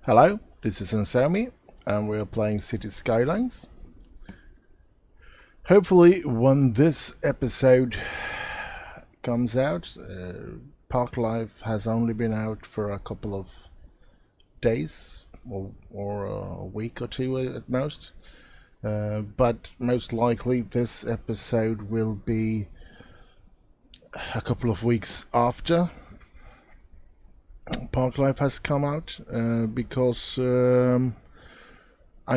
Hello, this is Ansami, and we're playing City Skylines. Hopefully, when this episode comes out, Park Life has only been out for a couple of days or a week or two at most. But most likely, this episode will be a couple of weeks after Park Life has come out, because I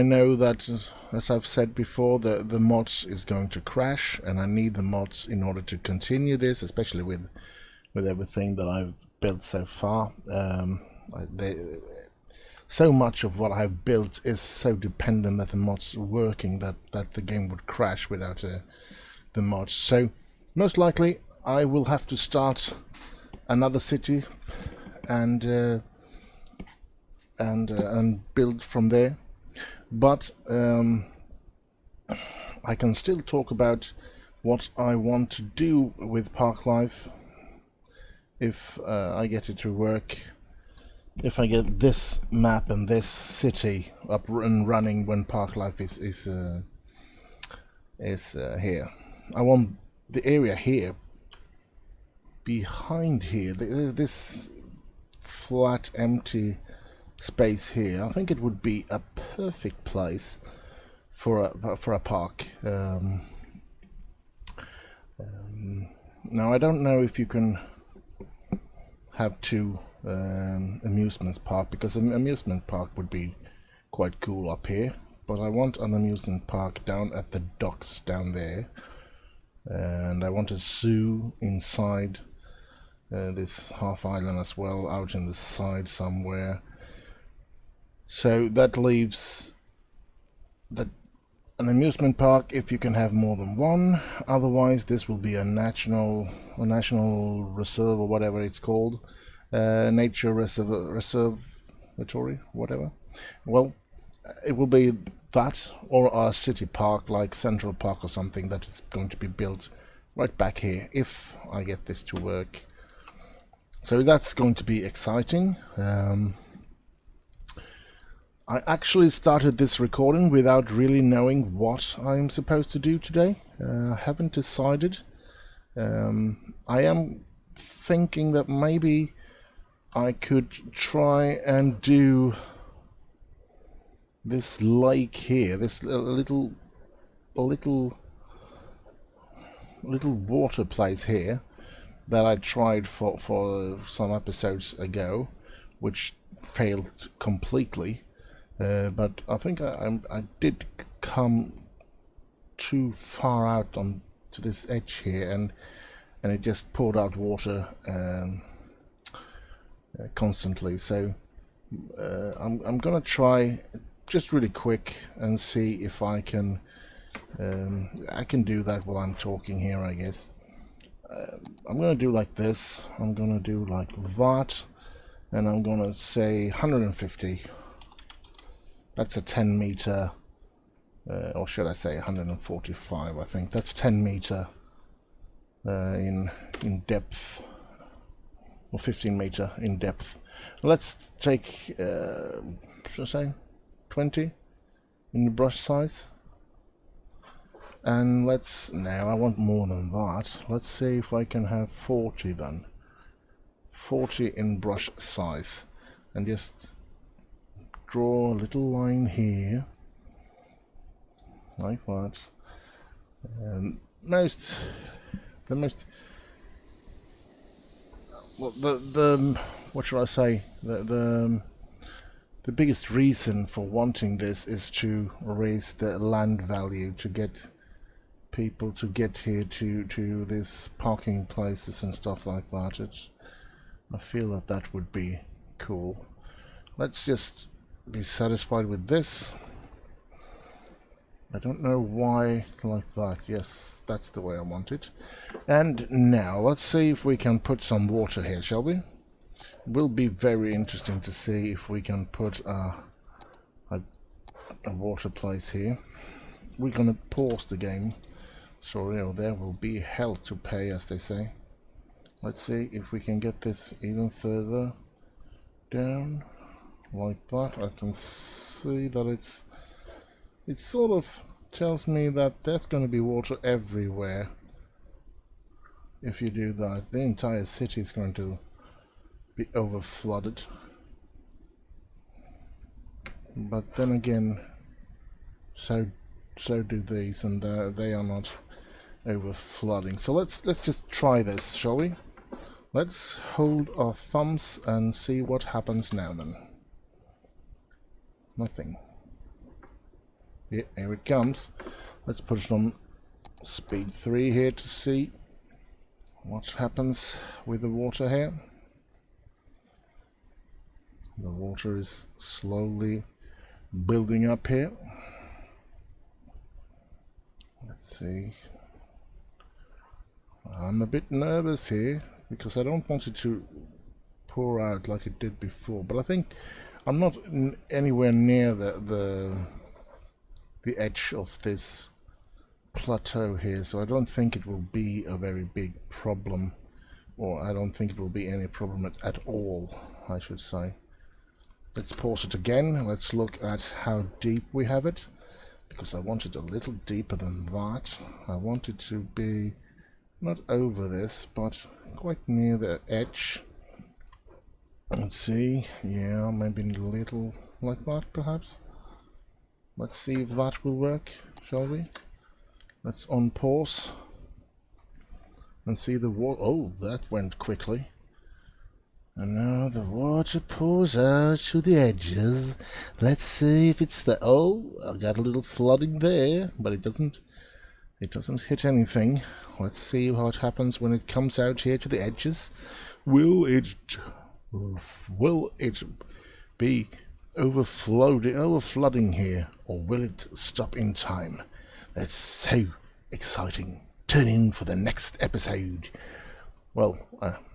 know that, as I've said before, the mods is going to crash, and I need the mods in order to continue this, especially with everything that I've built so far. So much of what I've built is so dependent that the mods are working that the game would crash without the mods. So most likely I will have to start another city and build from there. But I can still talk about what I want to do with Park Life if I get it to work. If I get this map and this city up and running when Park Life is here. I want the area here behind here. There's this flat, empty space here. I think it would be a perfect place for a park. Now I don't know if you can have two amusement park, because an amusement park would be quite cool up here, but I want an amusement park down at the docks down there, and I want a zoo inside this half island as well, out in the side somewhere. So that leaves that an amusement park if you can have more than one. Otherwise, this will be a national reserve, or whatever it's called, nature reservatory, whatever. Well, it will be that, or a city park like Central Park or something that is going to be built right back here if I get this to work. So that's going to be exciting. I actually started this recording without really knowing what I'm supposed to do today. I haven't decided. I am thinking that maybe I could try and do this lake here, this little water place here that I tried for some episodes ago, which failed completely. But I think I did come too far out on to this edge here, and it just poured out water constantly. So I'm gonna try just really quick and see if I can do that while I'm talking here, I guess. I'm gonna do like this. I'm gonna do like that, and I'm gonna say 150. That's a 10 meter, or should I say 145? I think that's 10 meter in depth, or 15 meter in depth. Let's take, should I say 20 in the brush size, and now I want more than that. Let's see if I can have 40 then. 40 in brush size, and just draw a little line here like that. The most well, the what should I say, the biggest reason for wanting this is to raise the land value, to get people to get here to these parking places and stuff like that. I feel that would be cool. Let's just be satisfied with this. I don't know why like that. Yes, that's the way I want it. And now let's see if we can put some water here, shall we? It will be very interesting to see if we can put a water place here. We're gonna pause the game. Sorry, or there will be hell to pay, as they say. Let's see if we can get this even further down. like that, I can see that it sort of tells me that there's going to be water everywhere. If you do that, the entire city is going to be over flooded. But then again, so do these, and they are not over flooding. So let's just try this, shall we? Let's hold our thumbs and see what happens now then. Nothing. Yeah, here it comes. Let's put it on speed 3 here to see what happens with the water here. The water is slowly building up here. Let's see. I'm a bit nervous here because I don't want it to pour out like it did before, but I think I'm not anywhere near the edge of this plateau here, so I don't think it will be a very big problem, or I don't think it will be any problem at all, I should say. Let's pause it again. Let's look at how deep we have it, because I want it a little deeper than that. I want it to be not over this, but quite near the edge. Let's see. Yeah, maybe a little like that, perhaps. Let's see if that will work, shall we? Let's unpause and see the water. Oh, that went quickly. And now the water pours out to the edges. Let's see if it's the... Oh, I got a little flooding there, but it doesn't hit anything. Let's see what happens when it comes out here to the edges. Will it be overflooding here, or will it stop in time? That's so exciting. Tune in for the next episode. Well,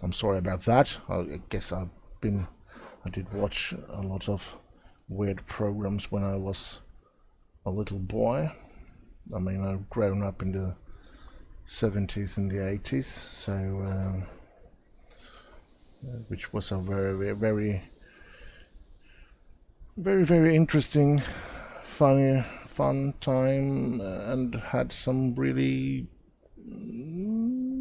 I'm sorry about that. I guess I did watch a lot of weird programs when I was a little boy. I mean, I've grown up in the 70s and the 80s, so which was a very interesting, fun time, and had some really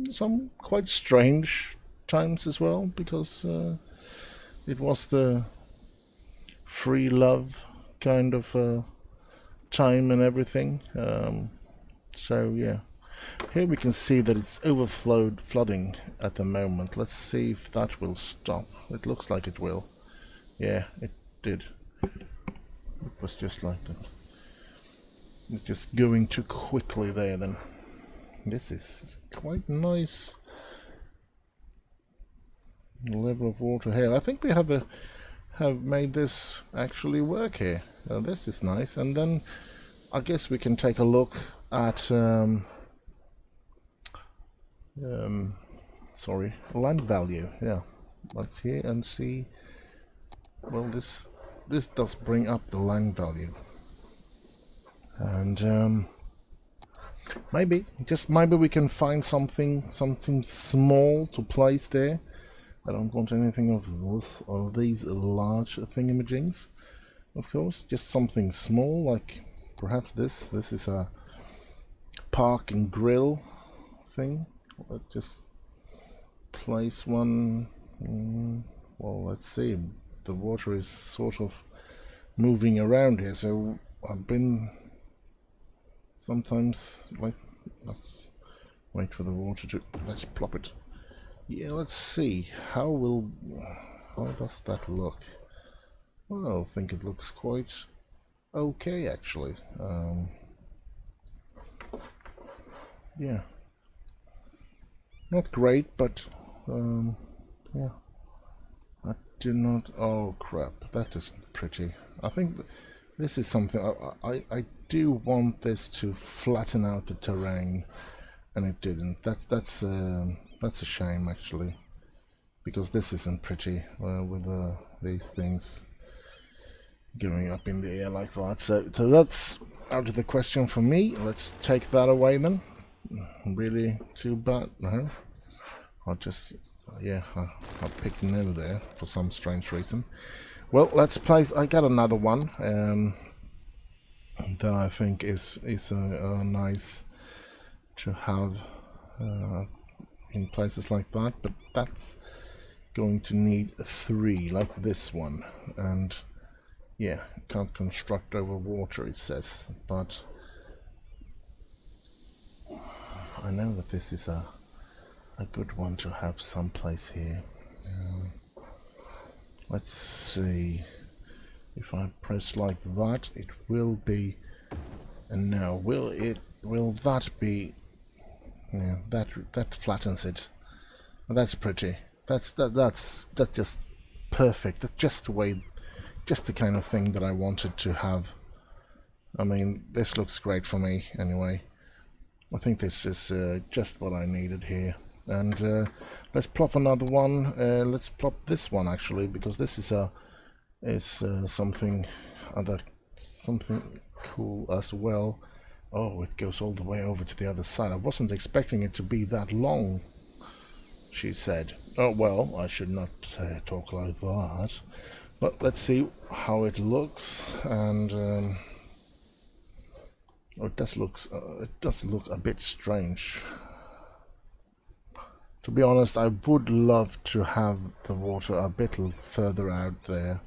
some quite strange times as well, because it was the free love kind of time and everything. So yeah, here we can see that it's flooding at the moment. Let's see if that will stop. It looks like it will. Yeah, it did. It was just like that. It's just going too quickly there then. This is quite nice level of water here. I think we have made this actually work here. This is nice. And then I guess we can take a look at sorry, land value. Yeah, let's here and see. Well, this does bring up the land value, and maybe we can find something small to place there. I don't want anything of these large thingamajiggies, of course. Just something small, like perhaps this. This is a park and grill thing. Let's just place one. Well, let's see. The water is sort of moving around here, so I've been sometimes like, let's wait for the water to, let's plop it. Yeah, let's see how does that look? Well, I think it looks quite okay actually. Yeah, not great, but yeah. I do not. Oh crap! That isn't pretty. I think this is something I do want this to flatten out the terrain, and it didn't. That's a shame actually, because this isn't pretty with these things going up in the air like that. So that's out of the question for me. Let's take that away then. Really too bad. No, I'll just. Yeah, I picked no there for some strange reason. Well, let's place. I got another one that I think is nice to have in places like that, but that's going to need 3 like this one, and yeah, can't construct over water, it says, but I know that this is a good one to have someplace here. Let's see, if I press like that, it will be, and now will that be, yeah, that flattens it. That's pretty. That's just perfect. That's just the way, just the kind of thing that I wanted to have. I mean, this looks great for me anyway. I think this is just what I needed here. And let's plop another one. Let's plop this one actually, because this is something cool as well. Oh, it goes all the way over to the other side. I wasn't expecting it to be that long, she said. Oh well, I should not talk like that. But let's see how it looks, and it does look a bit strange. To be honest, I would love to have the water a bit further out there.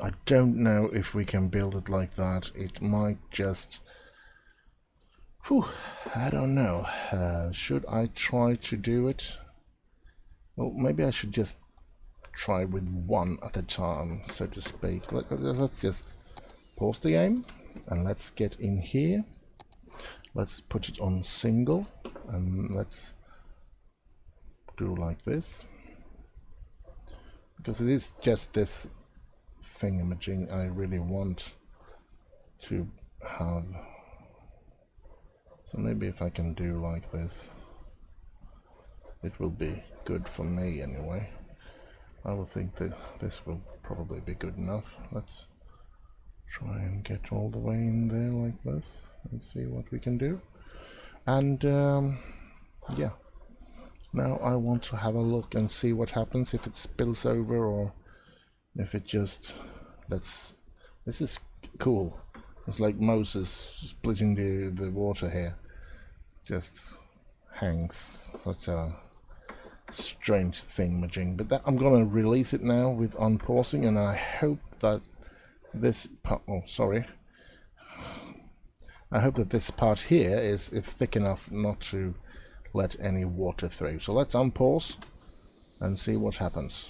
I don't know if we can build it like that. It might just... Whew, I don't know. Should I try to do it? Well, maybe I should just try with one at a time, so to speak. Let's just pause the game and let's get in here. Let's put it on single and let's do like this, because it is just this thingamajig I really want to have. So maybe if I can do like this, it will be good for me anyway. I will think that this will probably be good enough. Let's try and get all the way in there like this and see what we can do. And yeah, now I want to have a look and see what happens if it spills over, or if it just... this is cool. It's like Moses splitting the water here. Just hangs. Such a strange thing-majig. But that, I'm gonna release it now with unpausing, and I hope that this part... oh, sorry. I hope that this part here is thick enough not to let any water through. So let's unpause and see what happens.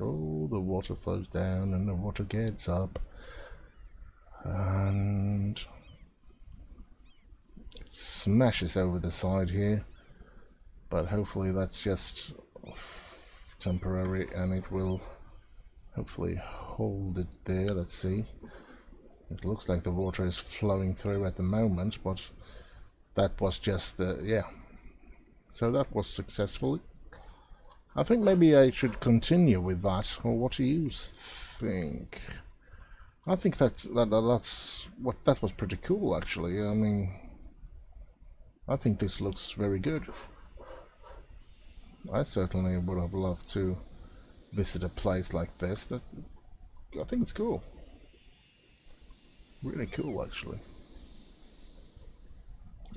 Oh, the water flows down and the water gets up, and it smashes over the side here, but hopefully that's just temporary and it will hopefully hold it there. Let's see. It looks like the water is flowing through at the moment, but that was just yeah. So that was successful. I think maybe I should continue with that, or what do you think? I think that was pretty cool actually. I mean, I think this looks very good. I certainly would have loved to visit a place like this. That I think it's cool. Really cool actually.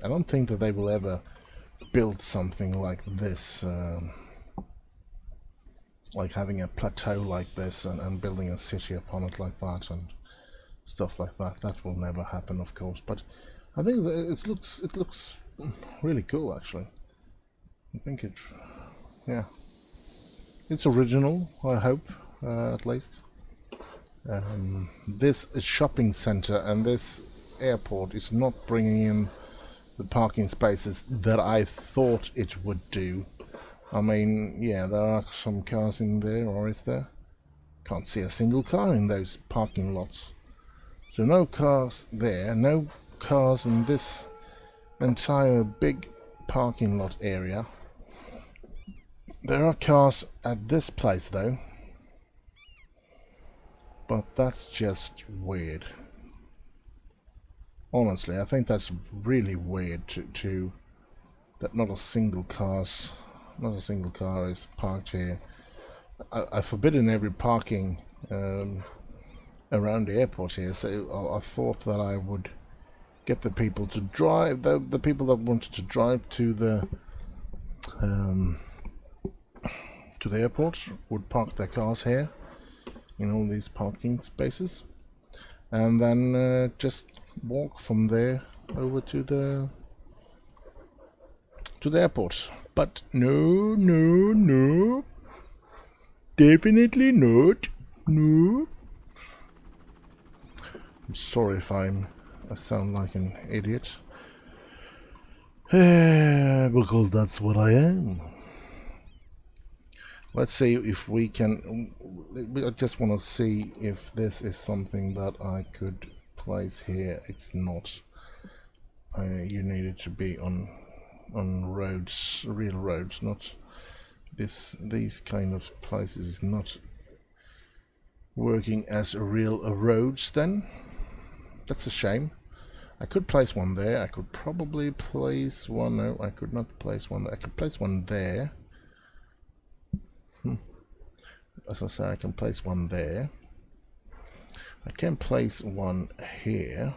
I don't think that they will ever build something like this, like having a plateau like this and building a city upon it like that and stuff like that. That will never happen, of course, but I think it looks really cool actually. I think yeah, it's original, I hope, at least. This shopping center and this airport is not bringing in the parking spaces that I thought it would do. I mean, yeah, there are some cars in there, or is there? Can't see a single car in those parking lots. So no cars there, no cars in this entire big parking lot area. There are cars at this place though, but that's just weird. Honestly, I think that's really weird to that not a single car is parked here. I've forbidden every parking around the airport here. So I thought that I would get the people to drive, the people that wanted to drive to the airport would park their cars here in all these parking spaces, and then just walk from there over to the airport. But no, no, no, definitely not. No. I'm sorry if I sound like an idiot, because that's what I am. Let's see if we can. I just want to see if this is something that I could place here. It's not. You need it to be on roads, real roads, not these kind of places is not working as real roads. Then that's a shame. I could place one there. I could probably place one. No, I could not place one there. I could place one there. As I say, I can place one there. I can place one here.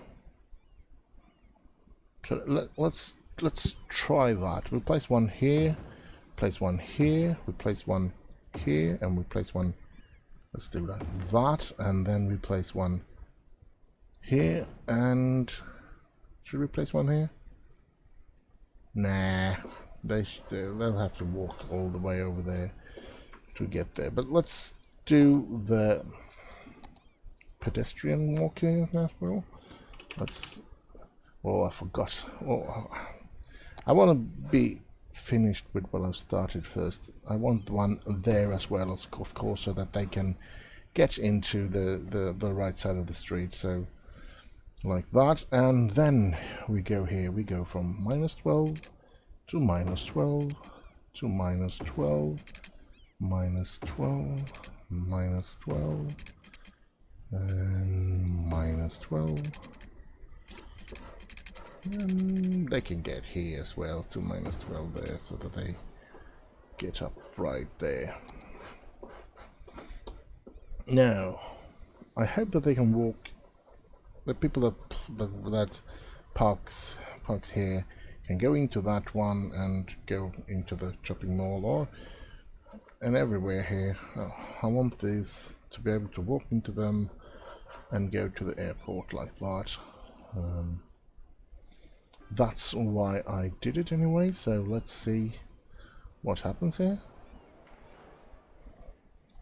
So let's try that. We'll place one here, place one here, we place one here, and we place one. Let's do that, and then we place one here. And should we place one here? Nah, they'll have to walk all the way over there to get there. But let's do the pedestrian walking as well. Oh, I forgot. Oh, I want to be finished with what I've started first. I want one there as well, of course, so that they can get into the right side of the street. So like that, and then we go here. We go from -12 to -12 to -12, -12, -12, and -12. And they can get here as well to -12 there, so that they get up right there. Now, I hope that they can walk. The people that park here can go into that one and go into the shopping mall and everywhere here. I want these to be able to walk into them and go to the airport like that. That's why I did it anyway, so let's see what happens here.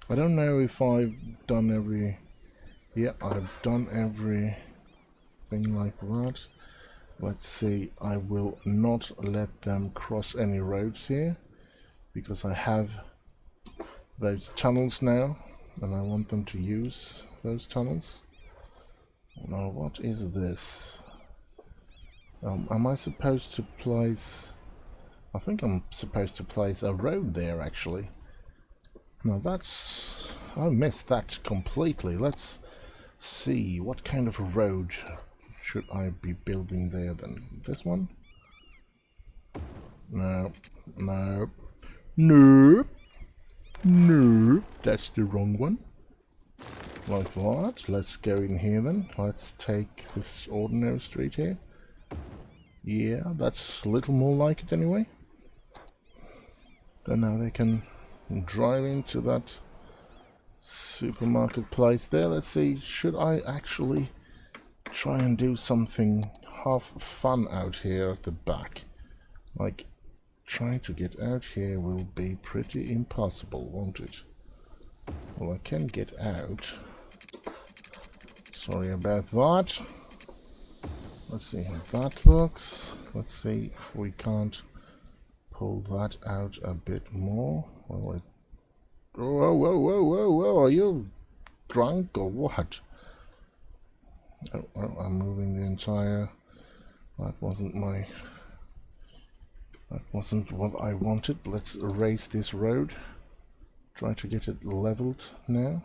I don't know if I've done every... Yeah, I've done everything like that. Let's see, I will not let them cross any roads here, because I have those tunnels now, and I want them to use those tunnels. Now, what is this? Am I supposed to place... I think I'm supposed to place a road there, actually. Now that's... I missed that completely. Let's see, what kind of a road should I be building there then? This one? No, no, no, no, that's the wrong one. Like that. Let's go in here then. Let's take this ordinary street here. Yeah, that's a little more like it anyway. Then now they can drive into that supermarket place there. Let's see, should I actually try and do something half fun out here at the back? Like, trying to get out here will be pretty impossible, won't it? Well, I can get out. Sorry about that. Let's see how that looks. Let's see if we can't pull that out a bit more. Well, whoa, whoa, whoa, whoa, whoa, are you drunk or what? Oh, I'm moving the entire... That wasn't what I wanted. Let's erase this road. Try to get it leveled now.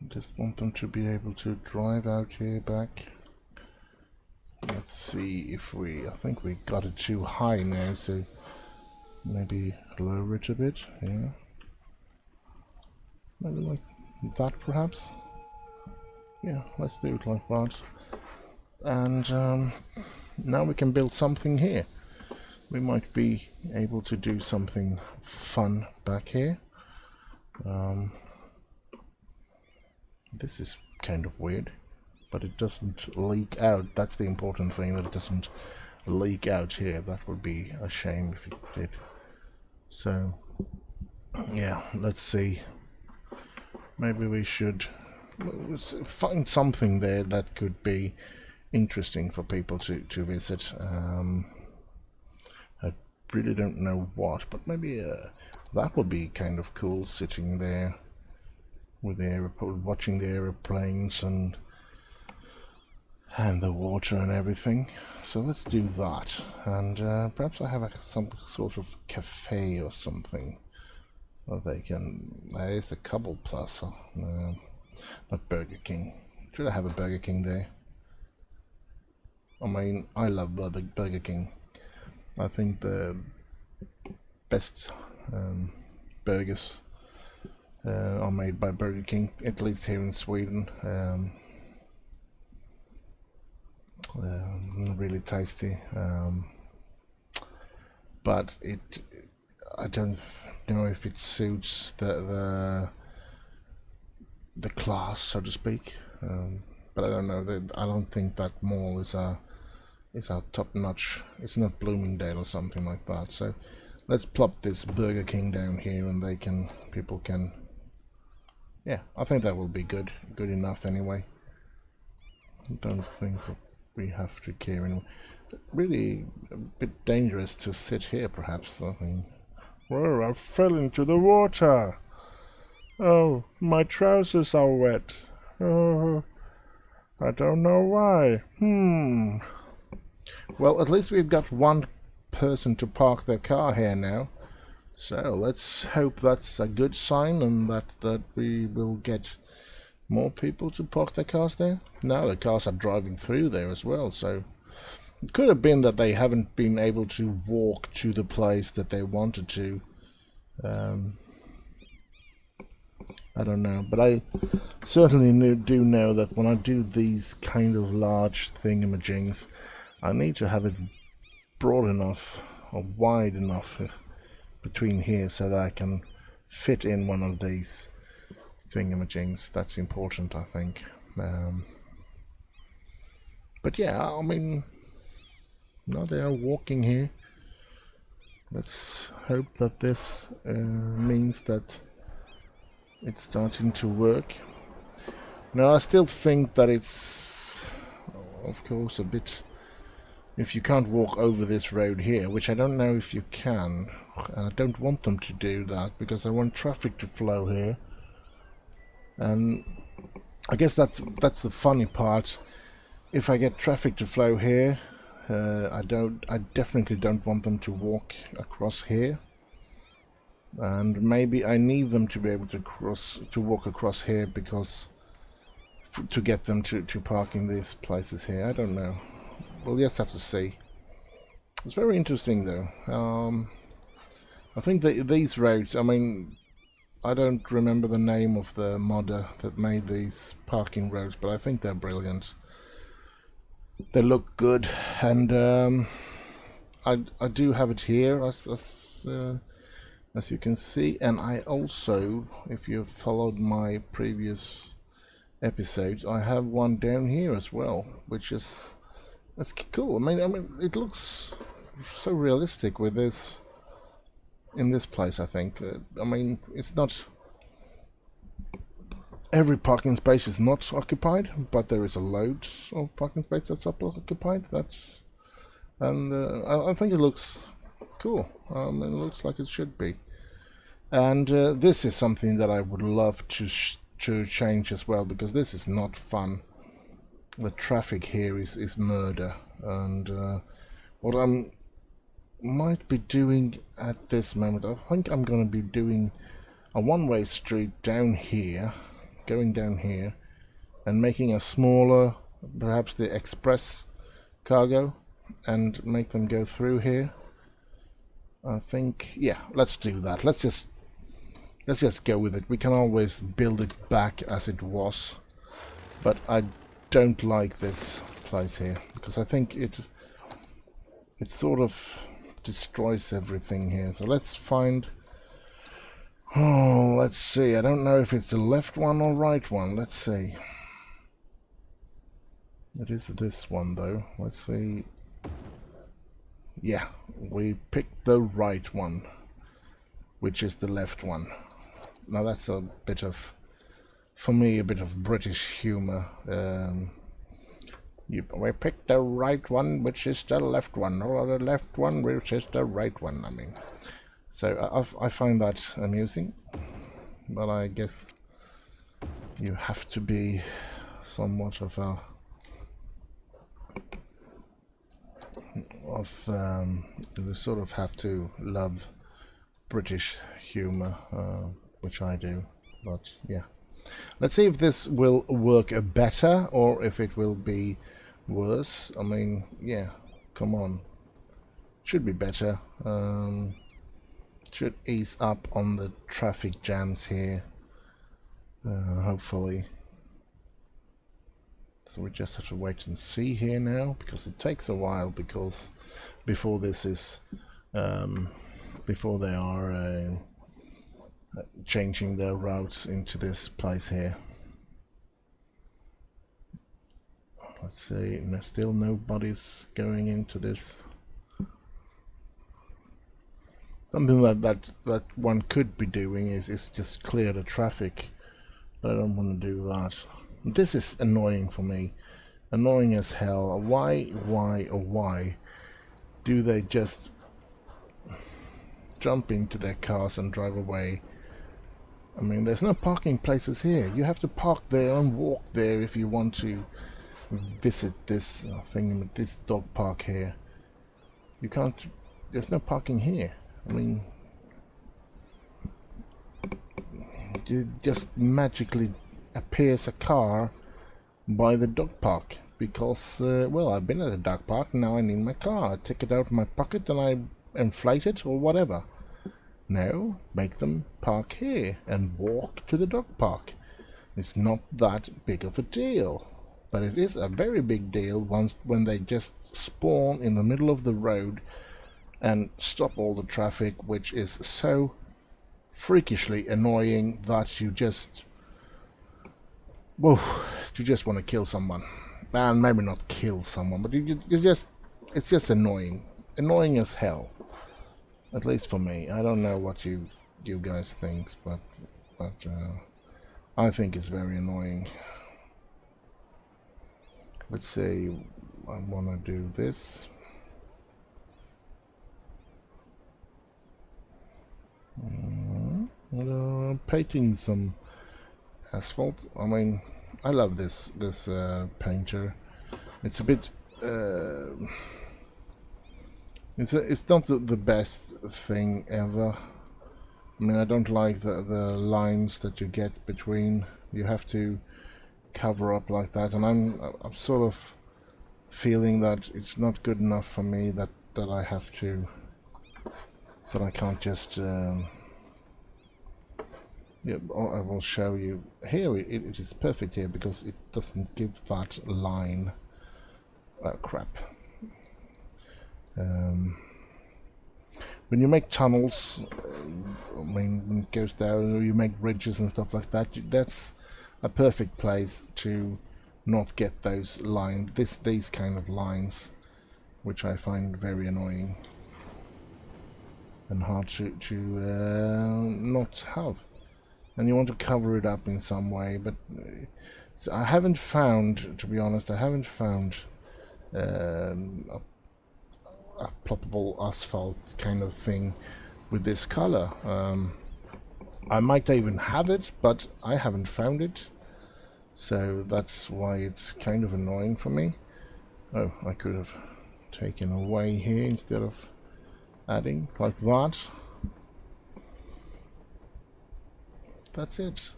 Just want them to be able to drive out here back. Let's see if I think we got it too high now, so maybe lower it a bit, yeah. Maybe like that, perhaps. Yeah, let's do it like that. And now we can build something here. We might be able to do something fun back here. This is kind of weird, but it doesn't leak out. That's the important thing, that it doesn't leak out here. That would be a shame if it did. So yeah, let's see. Maybe we should find something there that could be interesting for people to visit. I really don't know what, but maybe that would be kind of cool, sitting there with the watching the aeroplanes and the water and everything. So let's do that, and perhaps I have some sort of cafe or something. Or they can. There's a Couple Plus. Not Burger King. Should I have a Burger King there? I mean, I love Burger King. I think the best burgers are made by Burger King, at least here in Sweden. Really tasty. But I don't know if it suits the class, so to speak. But I don't know. I don't think that mall is a top notch. It's not Bloomingdale or something like that. So let's plop this Burger King down here, and people can. Yeah, I think that will be good enough anyway. I don't think that we have to care anymore. Really a bit dangerous to sit here, perhaps. I mean, whoa, I fell into the water. Oh, my trousers are wet. Oh, I don't know why. Well, at least we've got one person to park their car here now. So let's hope that's a good sign, and that we will get more people to park their cars there. Now the cars are driving through there as well, so it could have been that they haven't been able to walk to the place that they wanted to. I don't know, but I certainly do know that when I do these kind of large thingamajigs, I need to have it broad enough or wide enough between here so that I can fit in one of these thingamajigs. That's important, I think. But yeah, I mean, now they are walking here. Let's hope that this means that it's starting to work. Now, I still think that it's, of course, a bit. If you can't walk over this road here, which I don't know if you can, and I don't want them to do that because I want traffic to flow here. And I guess that's the funny part. If I get traffic to flow here, I definitely don't want them to walk across here. And maybe I need them to be able to walk across here because to get them to park in these places here. I don't know. We'll just have to see. It's very interesting though. I think these roads, I mean, I don't remember the name of the modder that made these parking roads, but I think they're brilliant. They look good, and I do have it here as you can see, and I also, if you've followed my previous episodes, I have one down here as well, which is that's cool. I mean, it looks so realistic with this in this place. I think. I mean, it's not every parking space is not occupied, but there is a load of parking space that's occupied. I think it looks cool. It looks like it should be. And this is something that I would love to change as well, because this is not fun. The traffic here is murder, and what I might be doing at this moment, I think I'm going to be doing a one-way street down here, going down here, and making a smaller, perhaps the express cargo, and make them go through here. I think, yeah, let's do that. Let's just let's just go with it. We can always build it back as it was, but I don't like this place here because I think it sort of destroys everything here. So let's find. Oh, let's see. I don't know if it's the left one or right one. Let's see. It is this one though. Let's see. Yeah, we picked the right one, which is the left one. Now that's a bit of, for me, a bit of British humor. We picked the right one, which is the left one, or the left one, which is the right one. I mean, so I find that amusing, but I guess you have to be somewhat of a you sort of have to love British humor, which I do. But yeah, let's see if this will work better or if it will be worse. I mean, yeah, come on, should be better. Should ease up on the traffic jams here, hopefully. So we just have to wait and see here now, because it takes a while, because before this is before they are changing their routes into this place here. Let's see, still nobody's going into this. Something that one could be doing is just clear the traffic, but I don't want to do that. This is annoying for me, annoying as hell. Why do they just jump into their cars and drive away? I mean, there's no parking places here. You have to park there and walk there if you want to visit this thing, this dog park here. You can't, there's no parking here. I mean, it just magically appears a car by the dog park because, well, I've been at the dog park, now I need my car. I take it out of my pocket and I inflate it or whatever. No, make them park here and walk to the dog park. It's not that big of a deal, but it is a very big deal when they just spawn in the middle of the road and stop all the traffic, which is so freakishly annoying that you just, whoa, you just want to kill someone. And maybe not kill someone, but you just, it's just annoying as hell. At least for me. I don't know what you guys think, but I think it's very annoying. Let's see, I want to do this. Painting some asphalt. I mean, I love this painter. It's a bit it's not the best thing ever. I mean, I don't like the lines that you get between. You have to cover up like that, and I'm sort of feeling that it's not good enough for me, that I have to, that I can't just yeah, I will show you here. It is perfect here because it doesn't give that line. Oh crap. When you make tunnels, I mean, when it goes down, or you make bridges and stuff like that, that's a perfect place to not get those lines, these kind of lines, which I find very annoying and hard to not have. And you want to cover it up in some way, but so I haven't found, to be honest, I haven't found a ploppable asphalt kind of thing with this color. I might even have it, but I haven't found it, so that's why it's kind of annoying for me. Oh, I could have taken away here instead of adding like that. That's it.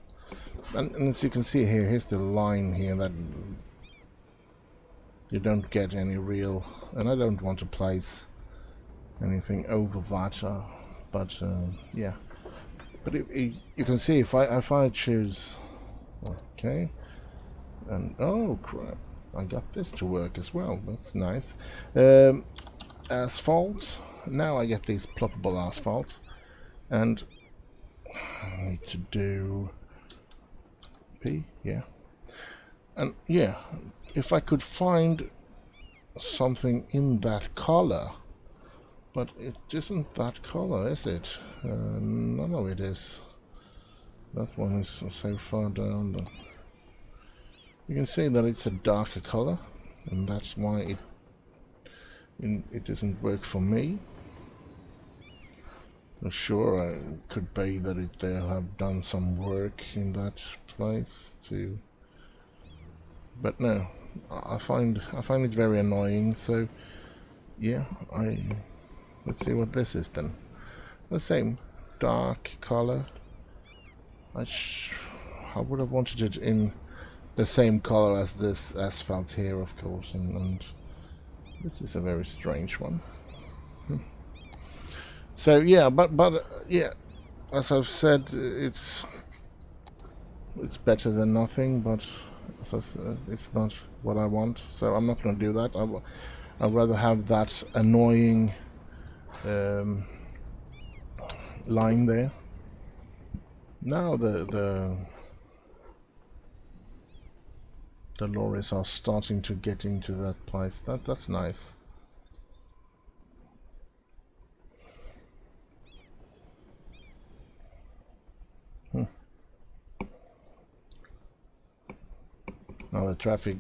And as you can see here, here's the line here that you don't get any real, and I don't want to place anything over that, but yeah, But you can see if I choose, okay, and oh crap, I got this to work as well. That's nice. Asphalt. Now I get these ploppable asphalt, and I need to do P, yeah, and yeah, if I could find something in that color, but it isn't that color, is it? No, it is. That one is so far down. You can see that it's a darker color, and that's why it doesn't work for me. Sure, it could be that they have done some work in that place too, but no, I find it very annoying. So yeah, let's see what this is then. The same dark color. I would have wanted it in the same color as this asphalt here, of course, and this is a very strange one. So yeah, but yeah, as I've said, it's better than nothing, but it's not what I want, so I'm not going to do that. I'd rather have that annoying line there. Now the lorries are starting to get into that place. That's nice. Now the traffic,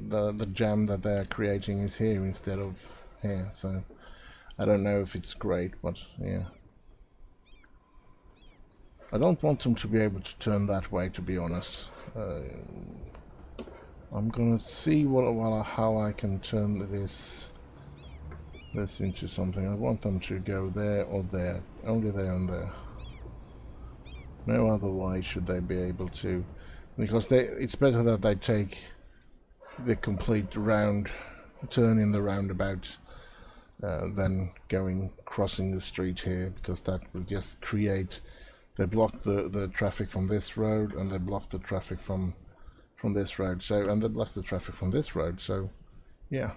the jam that they're creating is here instead of here, so I don't know if it's great, but yeah. I don't want them to be able to turn that way, to be honest. I'm gonna see how I can turn this into something. I want them to go there or there, only there and there. No other way should they be able to, because it's better that they take the complete round turn in the roundabout than crossing the street here, because that will just create, they block the traffic from this road, and they block the traffic from this road, and they block the traffic from this road, so yeah.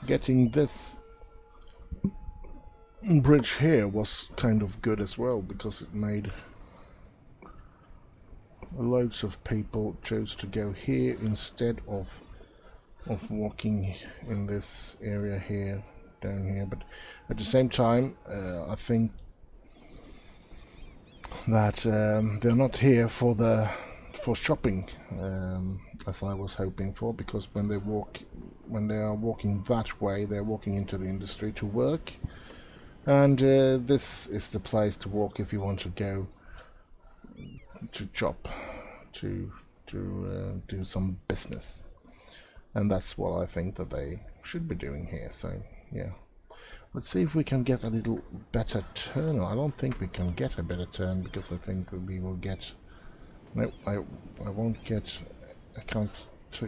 Getting this bridge here was kind of good as well, because it made loads of people chose to go here instead of walking in this area here, down here. But at the same time, I think that they're not here for shopping, as I was hoping for, because when they are walking that way, they're walking into the industry to work, and this is the place to walk if you want to go to shop, to do some business, and that's what I think that they should be doing here. So yeah, let's see if we can get a little better turn. I don't think we can get a better turn, because I think we will get, no, I won't get, I can't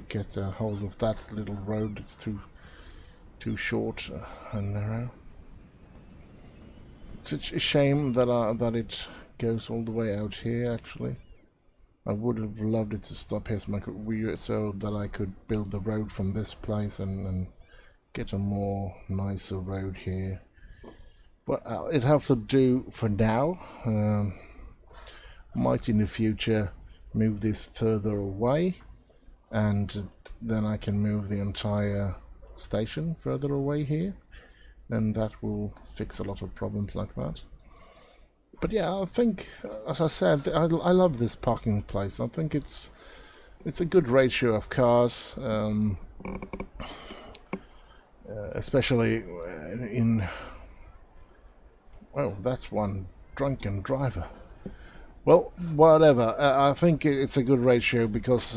get a hold of that little road. It's too short and narrow. It's a shame that it goes all the way out here. Actually, I would have loved it to stop here so that I could build the road from this place and get a more nicer road here. But it has to do for now. Might in the future move this further away, and then I can move the entire station further away here, and that will fix a lot of problems like that. But yeah, I think, as I said, I love this parking place. I think it's a good ratio of cars, especially in, well, that's one drunken driver. Well, whatever. I think it's a good ratio, because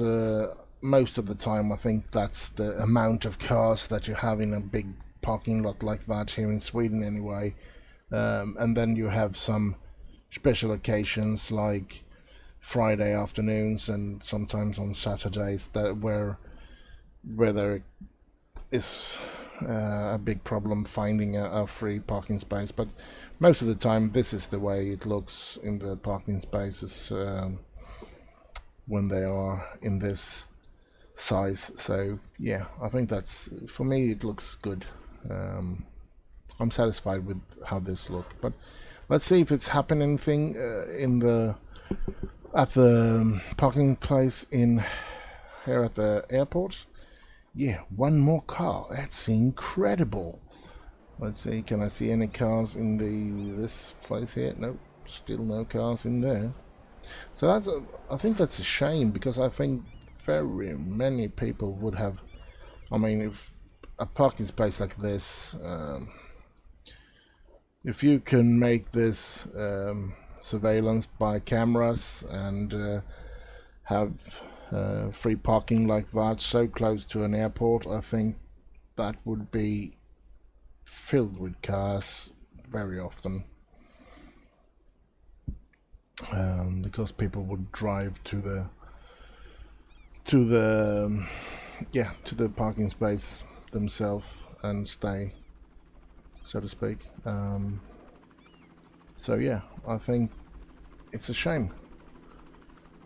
most of the time I think that's the amount of cars that you have in a big parking lot like that here in Sweden anyway. And then you have some special occasions like Friday afternoons and sometimes on Saturdays where there is a big problem finding a free parking space, but most of the time this is the way it looks in the parking spaces when they are in this size. So yeah, I think that's, for me, it looks good. I'm satisfied with how this looks, but let's see if it's happened anything at the parking place in here at the airport. Yeah, one more car. That's incredible. Let's see, can I see any cars in this place here? Nope, still no cars in there. So I think that's a shame, because I think very many people would have, I mean, if a parking space like this, if you can make this surveillanced by cameras and have free parking like that so close to an airport, I think that would be filled with cars very often, because people would drive to the parking space themselves and stay, so to speak. So yeah, I think it's a shame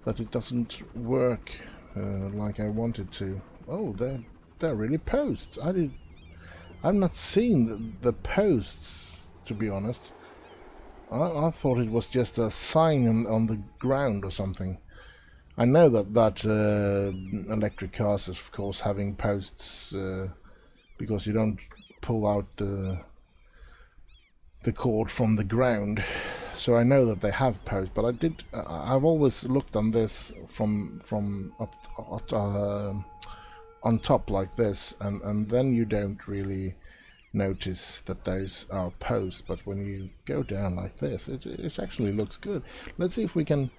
that it doesn't work like I wanted to. Oh, they're really posts. I've not seen the posts, to be honest. I thought it was just a sign on the ground or something. I know that electric cars, of course, having posts, because you don't pull out the cord from the ground. So I know that they have posts, but I've always looked on this from up on top like this, and then you don't really notice that those are posts. But when you go down like this, it actually looks good. Let's see if we can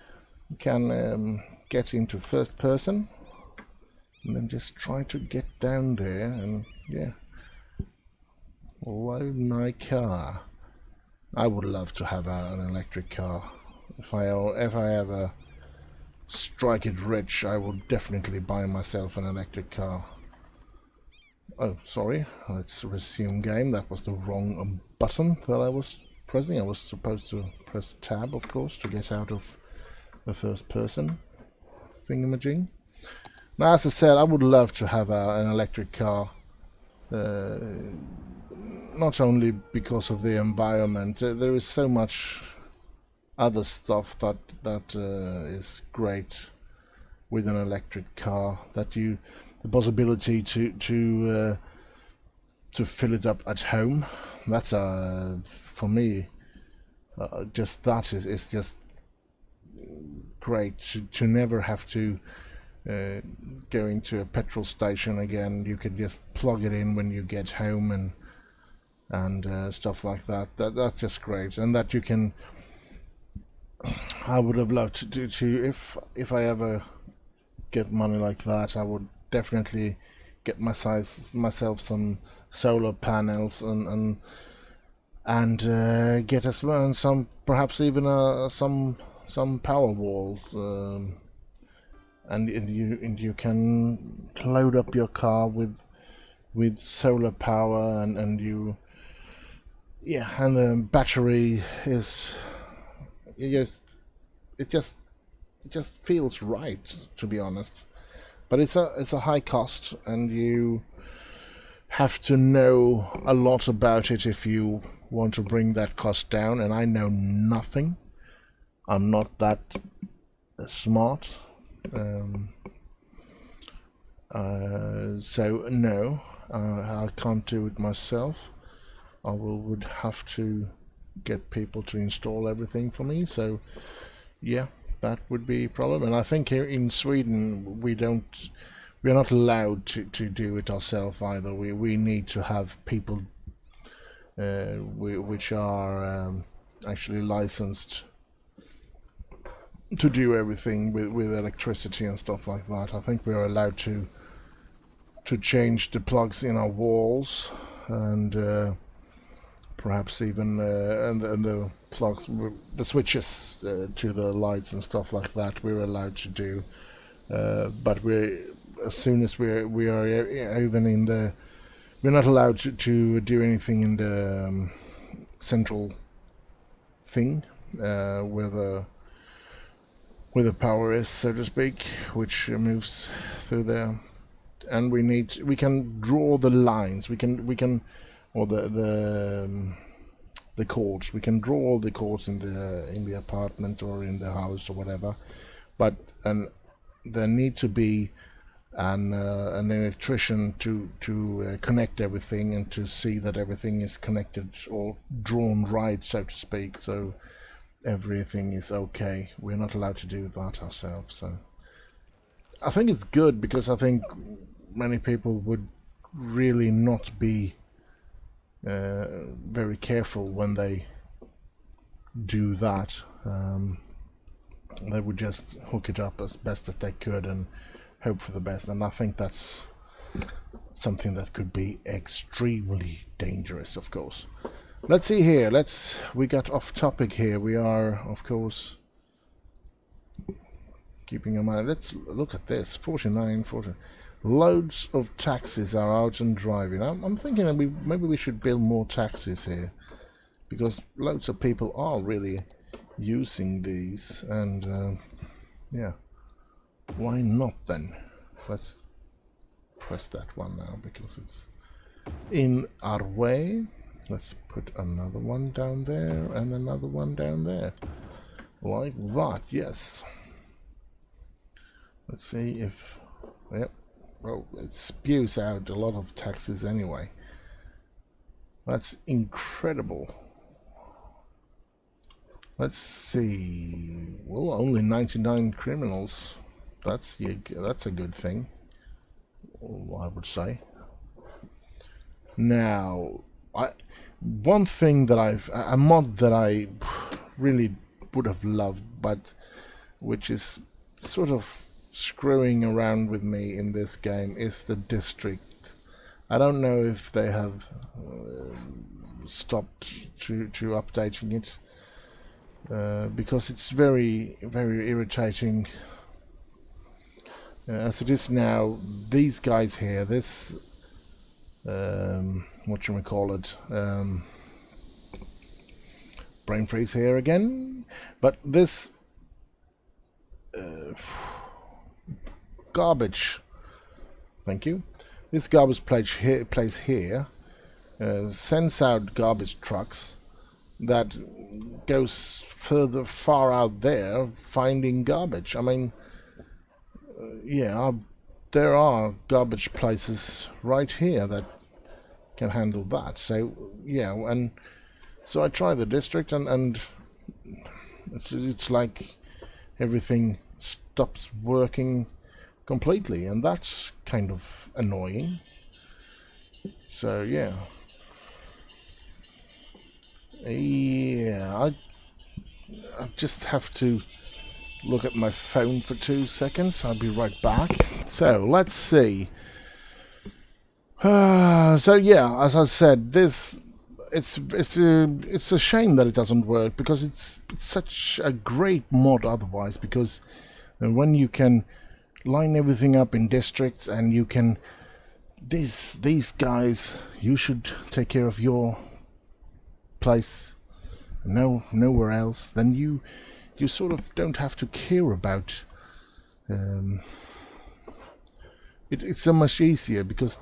get into first person and then just try to get down there and yeah, load my car. I would love to have an electric car. If I ever strike it rich, I would definitely buy myself an electric car. Oh, sorry. Let's resume game. That was the wrong button that I was pressing. I was supposed to press tab, of course, to get out of the first person thingamajig. Now, as I said, I would love to have an electric car. Not only because of the environment, there is so much other stuff that is great with an electric car. That the possibility to fill it up at home. That's for me, just that is just great to never have to go into a petrol station again. You could just plug it in when you get home and stuff like that. That's just great, and that you can. I would have loved to if I ever get money like that, I would definitely get myself some solar panels and get as well, and some, perhaps even some power walls, and you can load up your car with solar power, and you, yeah, and the battery is, it just feels right, to be honest. But it's a high cost, and you have to know a lot about it if you want to bring that cost down, and I know nothing. I'm not that smart. So no, I can't do it myself. I would have to get people to install everything for me. So yeah, that would be a problem. And I think here in Sweden we're not allowed to do it ourselves either. We need to have people which are actually licensed to do everything with electricity and stuff like that. I think we're allowed to change the plugs in our walls, and perhaps even and the plugs, the switches to the lights and stuff like that. We're allowed to do, but as soon as we are even in the we're not allowed to do anything in the central thing where the power is, so to speak, which moves through there. And we can draw the lines. We can or the chords. We can draw all the chords in the apartment or in the house or whatever. But there need to be an electrician to connect everything and to see that everything is connected or drawn right, so to speak. So everything is okay. We're not allowed to do that ourselves. So I think it's good, because I think many people would really not be very careful when they do that. They would just hook it up as best as they could and hope for the best, and I think that's something that could be extremely dangerous, of course. Let's see here. We got off topic here. We are, of course, keeping in mind. Let's look at this. 49, 40. Loads of taxis are out and driving. I'm thinking that maybe we should build more taxis here, because loads of people are really using these, and yeah, why not then? Let's press that one now because it's in our way. Let's put another one down there and another one down there, like that. Yes. Let's see if, yep. Well, it spews out a lot of taxes anyway. That's incredible. Let's see. Well, only 99 criminals. That's a good thing, I would say. Now, one thing that a mod that I really would have loved, but which is sort of screwing around with me in this game, is the district. I don't know if they have stopped to updating it, because it's very, very irritating as it is now. These guys here, this whatchamacallit, brain freeze here again, but this garbage, thank you, this garbage place here sends out garbage trucks that goes far out there finding garbage. I mean, yeah, there are garbage places right here that can handle that. So yeah, and so I try the district, and it's like everything stops working completely, and that's kind of annoying. So yeah, I just have to look at my phone for 2 seconds. I'll be right back. So let's see. So yeah, as I said, it's a shame that it doesn't work, because it's such a great mod otherwise, because when you can line everything up in districts, and you can these guys, you should take care of your place, nowhere else, then you sort of don't have to care about it's so much easier, because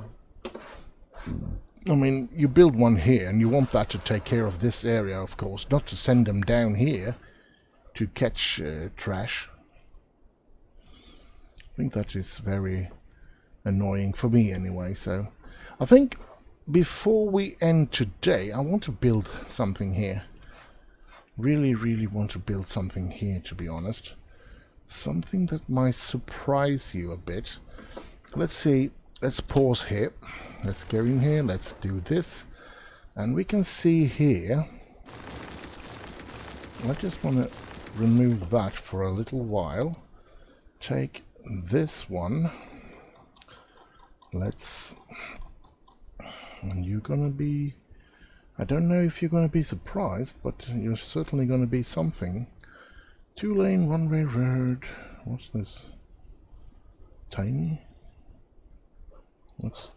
I mean, you build one here and you want that to take care of this area, of course, not to send them down here to catch trash. I think that is very annoying for me anyway. So I think before we end today, I want to build something here. Really want to build something here, to be honest. Something that might surprise you a bit. Let's see. Let's pause here. Let's go in here. Let's do this. And we can see here. I just want to remove that for a little while. Take this one. And you're gonna be, I don't know if you're gonna be surprised, but you're certainly gonna be something. 2-lane, one-way road. What's this? Tiny? What's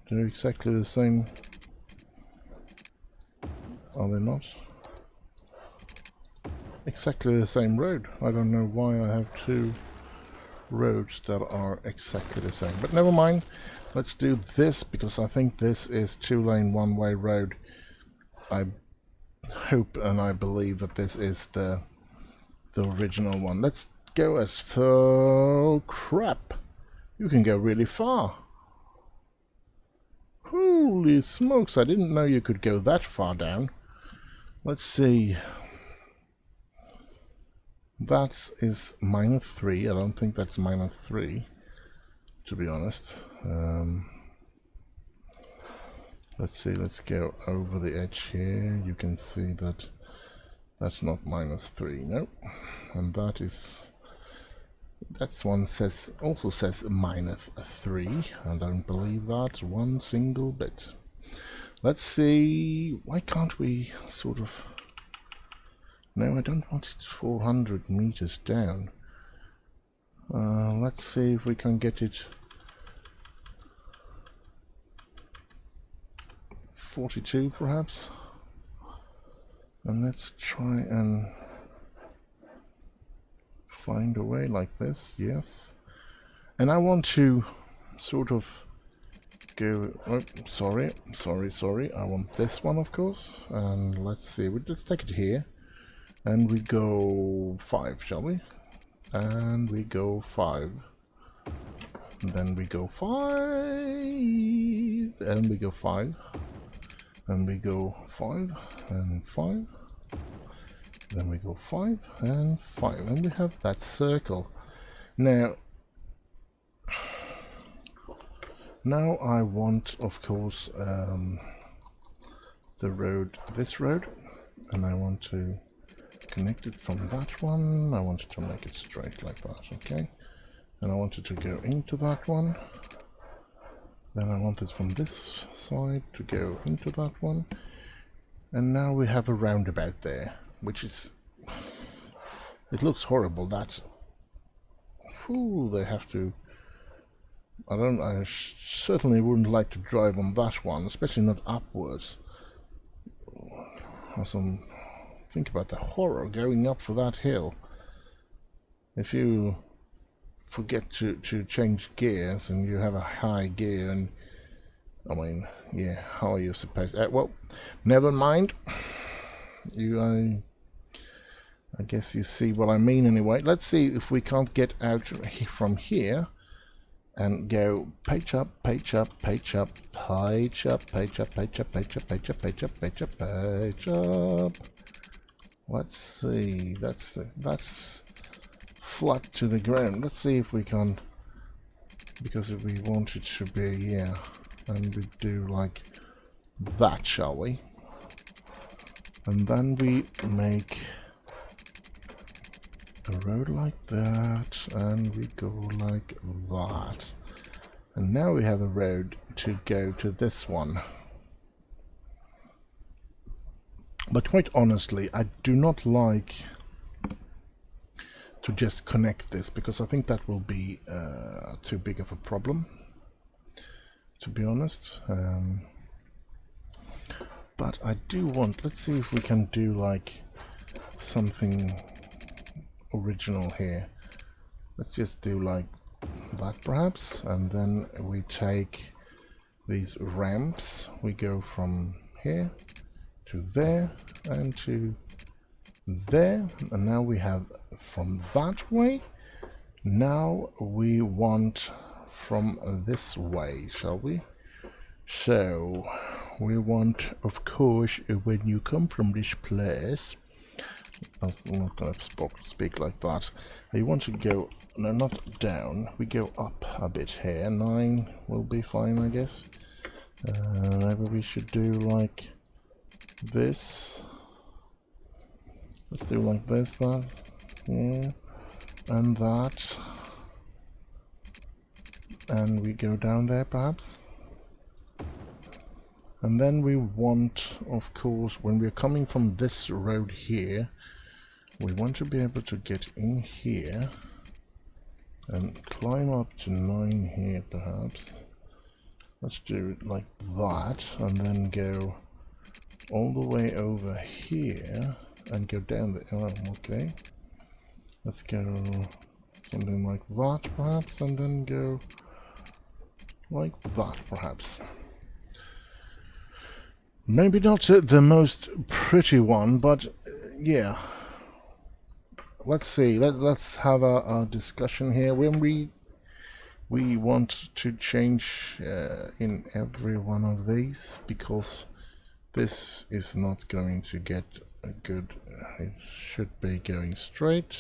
They're exactly the same. Are they not? Exactly the same road. I don't know why I have two roads that are exactly the same. But never mind. Let's do this because I think this is 2-lane one-way road. I hope and I believe that this is the original one. Let's go as far. Crap! You can go really far. Holy smokes! I didn't know you could go that far down. Let's see. That is -3. I don't think that's -3, to be honest. Let's see, let's go over the edge here. You can see that that's not -3, no. And that's one also says -3. I don't believe that one single bit. Let's see, why can't we sort of... No, I don't want it 400 meters down. Let's see if we can get it 42 perhaps. And let's try and find a way like this, yes. And I want to sort of go... Oh, sorry. I want this one, of course. And let's see, let's take it here. And we go 5, shall we? And we go 5. And then we go 5. And we go 5. And we go 5 and 5. Then we go 5 and 5. And we have that circle. Now I want, of course, the road, this road. And I want to connect it from that one. I wanted to make it straight like that, okay? And I wanted to go into that one. Then I want it from this side to go into that one. And now we have a roundabout there, which is... It looks horrible, that... Ooh, they have to... I certainly wouldn't like to drive on that one, especially not upwards. Think about the horror going up for that hill. If you forget to change gears and you have a high gear, and I mean, yeah, how are you supposed to... well, never mind. I guess you see what I mean anyway. Let's see if we can't get out from here and go page up, page up, page up, page up, page up, page up, page up, page up, page up, page up, page up. Let's see, that's flat to the ground. Let's see if we can, because if we want it to be, yeah, and we do like that, shall we? And then we make a road like that, and we go like that. And now we have a road to go to this one. But quite honestly, I do not like to just connect this, because I think that will be too big of a problem, to be honest. But I do want, let's see if we can do like something original here. Let's just do like that perhaps, and then we take these ramps, we go from here to there and to there, and now we have from that way. Now we want from this way, shall we? So we want, of course, when you come from this place, I'm not going to speak like that. You want to go, no, not down, we go up a bit here. 9 will be fine, I guess. Maybe we should do like this. Let's do like this, that, yeah, and that. And we go down there, perhaps. And then we want, of course, when we're coming from this road here, we want to be able to get in here and climb up to 9 here, perhaps. Let's do it like that, and then go all the way over here and go down the. Oh, okay. Let's go something like that, perhaps, and then go like that, perhaps. Maybe not the most pretty one, but yeah. Let's see. Let's have a discussion here. When we want to change in every one of these, because this is not going to get a good. It should be going straight.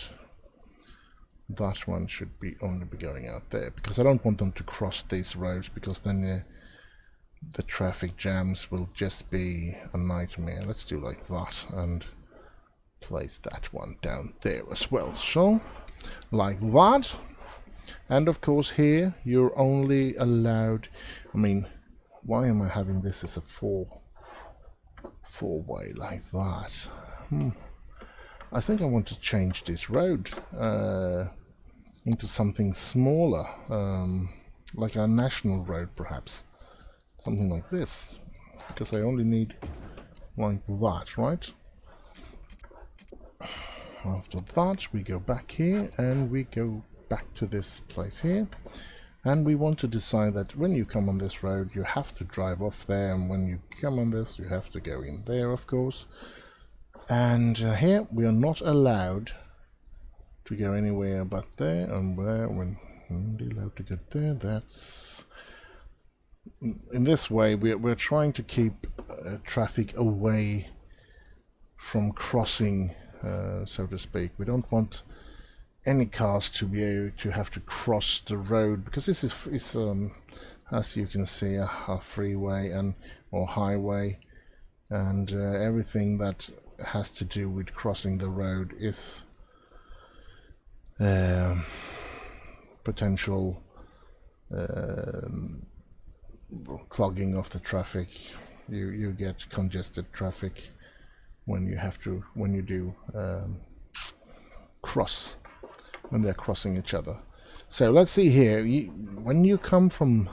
That one should be only be going out there, because I don't want them to cross these roads, because then the traffic jams will just be a nightmare. Let's do like that and place that one down there as well. So like that. And of course here you're only allowed, I mean, why am I having this as a four-way like that? I think I want to change this road into something smaller, like a national road perhaps. Something like this, because I only need like that, right? After that we go back here and we go back to this place here, and we want to decide that when you come on this road you have to drive off there, and when you come on this you have to go in there, of course. And here we are not allowed to go anywhere but there, and where we're only allowed to get there. That's in this way we're trying to keep traffic away from crossing, so to speak. We don't want any cars to be able to have to cross the road, because this is as you can see a freeway and or highway, and everything that has to do with crossing the road is potential clogging of the traffic. You get congested traffic when you do cross, when they're crossing each other. So let's see here. When you come from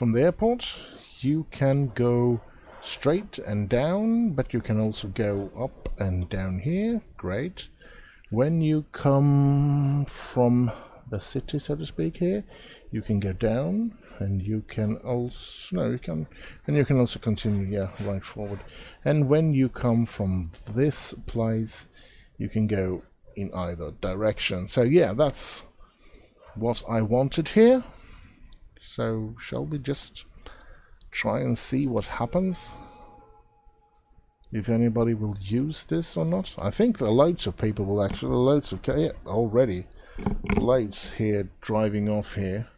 the airport, you can go straight and down, but you can also go up and down here. Great. When you come from the city, so to speak, here, you can go down, and you can also you can also continue, right forward. And when you come from this place, you can go in either direction. So yeah, that's what I wanted here. So shall we just try and see what happens? If anybody will use this or not. I think loads of people will actually, already loads here driving off here.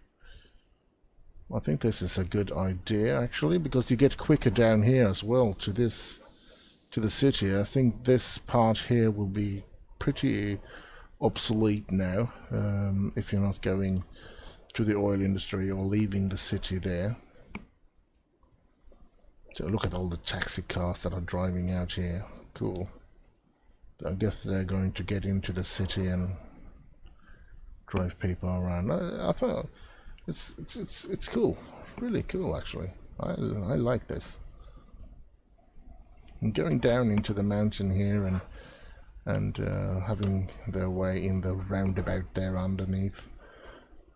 I think this is a good idea actually, because you get quicker down here as well to the city. I think this part here will be pretty obsolete now, if you're not going to the oil industry or leaving the city there. So look at all the taxi cars that are driving out here. Cool. I guess they're going to get into the city and drive people around. I thought it's cool, really cool actually. I like this. And going down into the mountain here and having their way in the roundabout there underneath.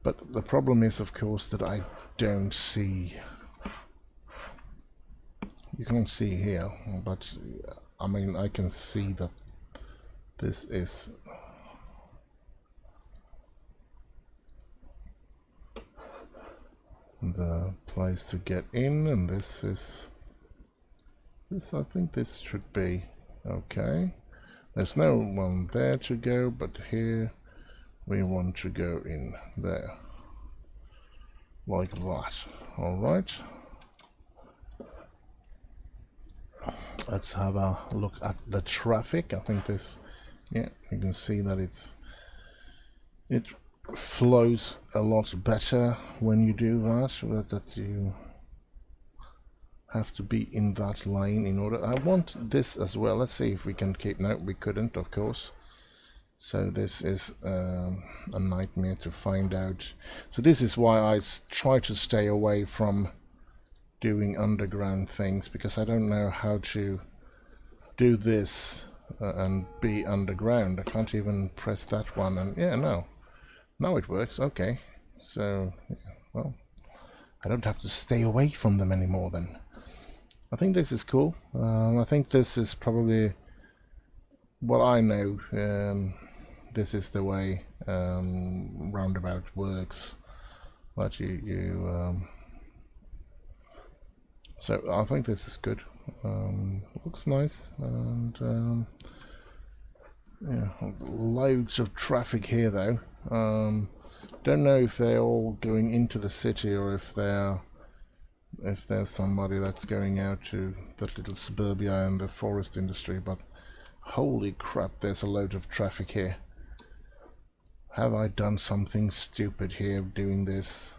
But the problem is, of course, that I don't see. You can't see here, but I mean I can see that this is the place to get in, and this is I think this should be okay. There's no one there to go, but here we want to go in there like that. All right. Let's have a look at the traffic. I think this, yeah, you can see that it flows a lot better when you do that. That you have to be in that lane in order. I want this as well. Let's see if we can keep. No, we couldn't, of course. So this is a nightmare to find out. So this is why I try to stay away from doing underground things, because I don't know how to do this and be underground. I can't even press that one, and yeah, no. Now it works, okay. So, yeah, well, I don't have to stay away from them anymore then. I think this is cool. I think this is probably what I know. This is the way roundabout works. But so I think this is good. Looks nice, and yeah, loads of traffic here though. Don't know if they're all going into the city or if there's somebody that's going out to that little suburbia and the forest industry, but holy crap, there's a load of traffic here. Have I done something stupid here doing this?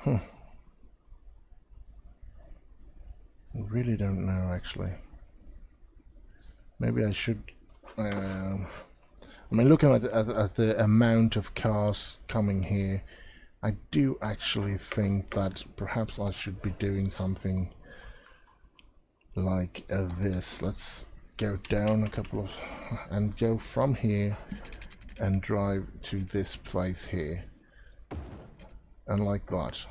I really don't know actually. Maybe I should I mean, looking at the amount of cars coming here, I do actually think that perhaps I should be doing something like this. Let's go down a couple of and go from here and drive to this place here, and like that,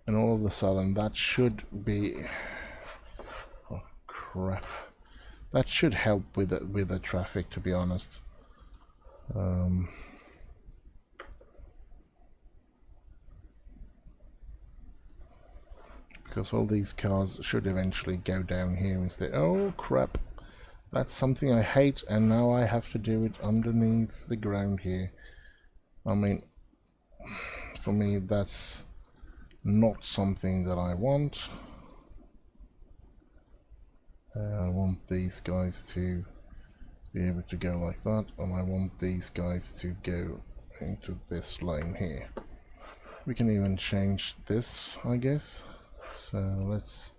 and all of a sudden that should be, oh crap, that should help with the traffic, to be honest. Because all these cars should eventually go down here instead. Oh crap, that's something I hate, and now I have to do it underneath the ground here. I mean, for me that's not something that I want. I want these guys to be able to go like that, and I want these guys to go into this lane here. We can even change this, I guess. So let's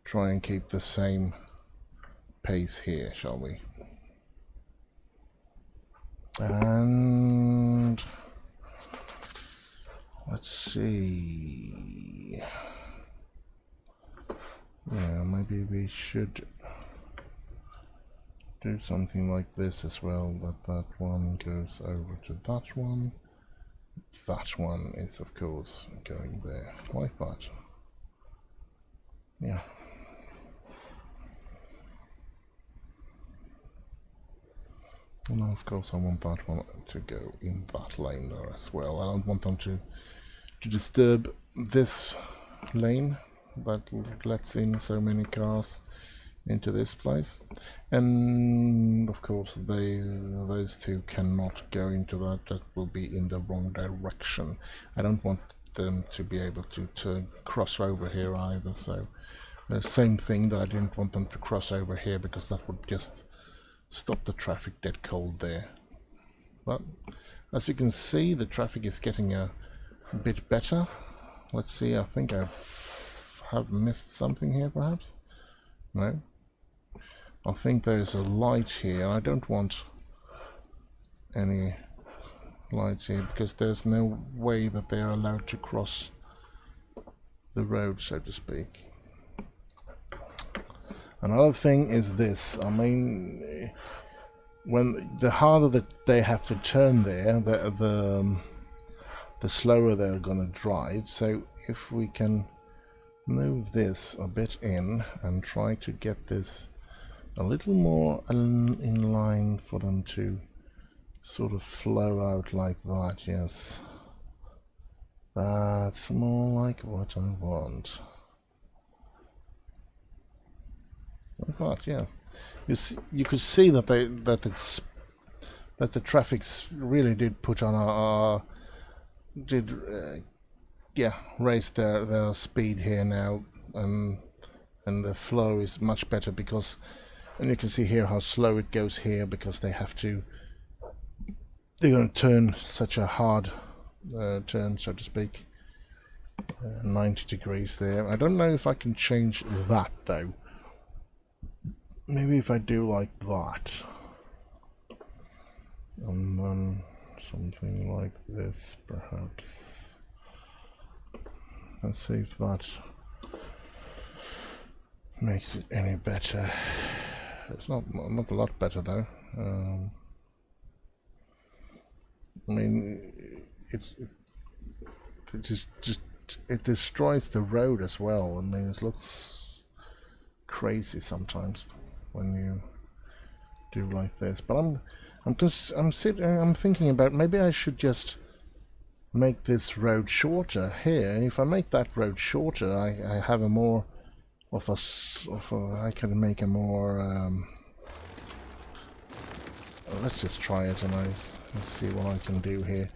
try and keep the same pace here, shall we? And let's see. Yeah, maybe we should do something like this as well, that one goes over to that one. That one is of course going there, like that. Yeah. And now of course I want that one to go in that lane there as well. I don't want them to disturb this lane that lets in so many cars into this place, and of course those two cannot go into that will be in the wrong direction. I don't want them to be able to cross over here either, so the same thing that I didn't want them to cross over here, because that would just stop the traffic dead cold there. But as you can see, the traffic is getting a bit better. Let's see, I think I have missed something here perhaps. No, I think there's a light here. I don't want any lights here because there's no way that they are allowed to cross the road, so to speak. Another thing is this. I mean, when the harder that they have to turn there, the slower they're gonna drive. So if we can move this a bit in and try to get this a little more in line for them to sort of flow out like that, yes. That's more like what I want. Like that, yes. You could see that the traffic's really did put on raise their speed here now, and the flow is much better because, and you can see here how slow it goes here because they're going to turn such a hard turn, so to speak. 90 degrees there. I don't know if I can change that though. Maybe if I do like that. And then something like this, perhaps. Let's see if that makes it any better. It's not a lot better though. I mean, it destroys the road as well. I mean, it looks crazy sometimes when you do like this. But I'm thinking about maybe I should just make this road shorter here. If I make that road shorter, I have a more of a I can make a more. Let's just try it, and let's see what I can do here.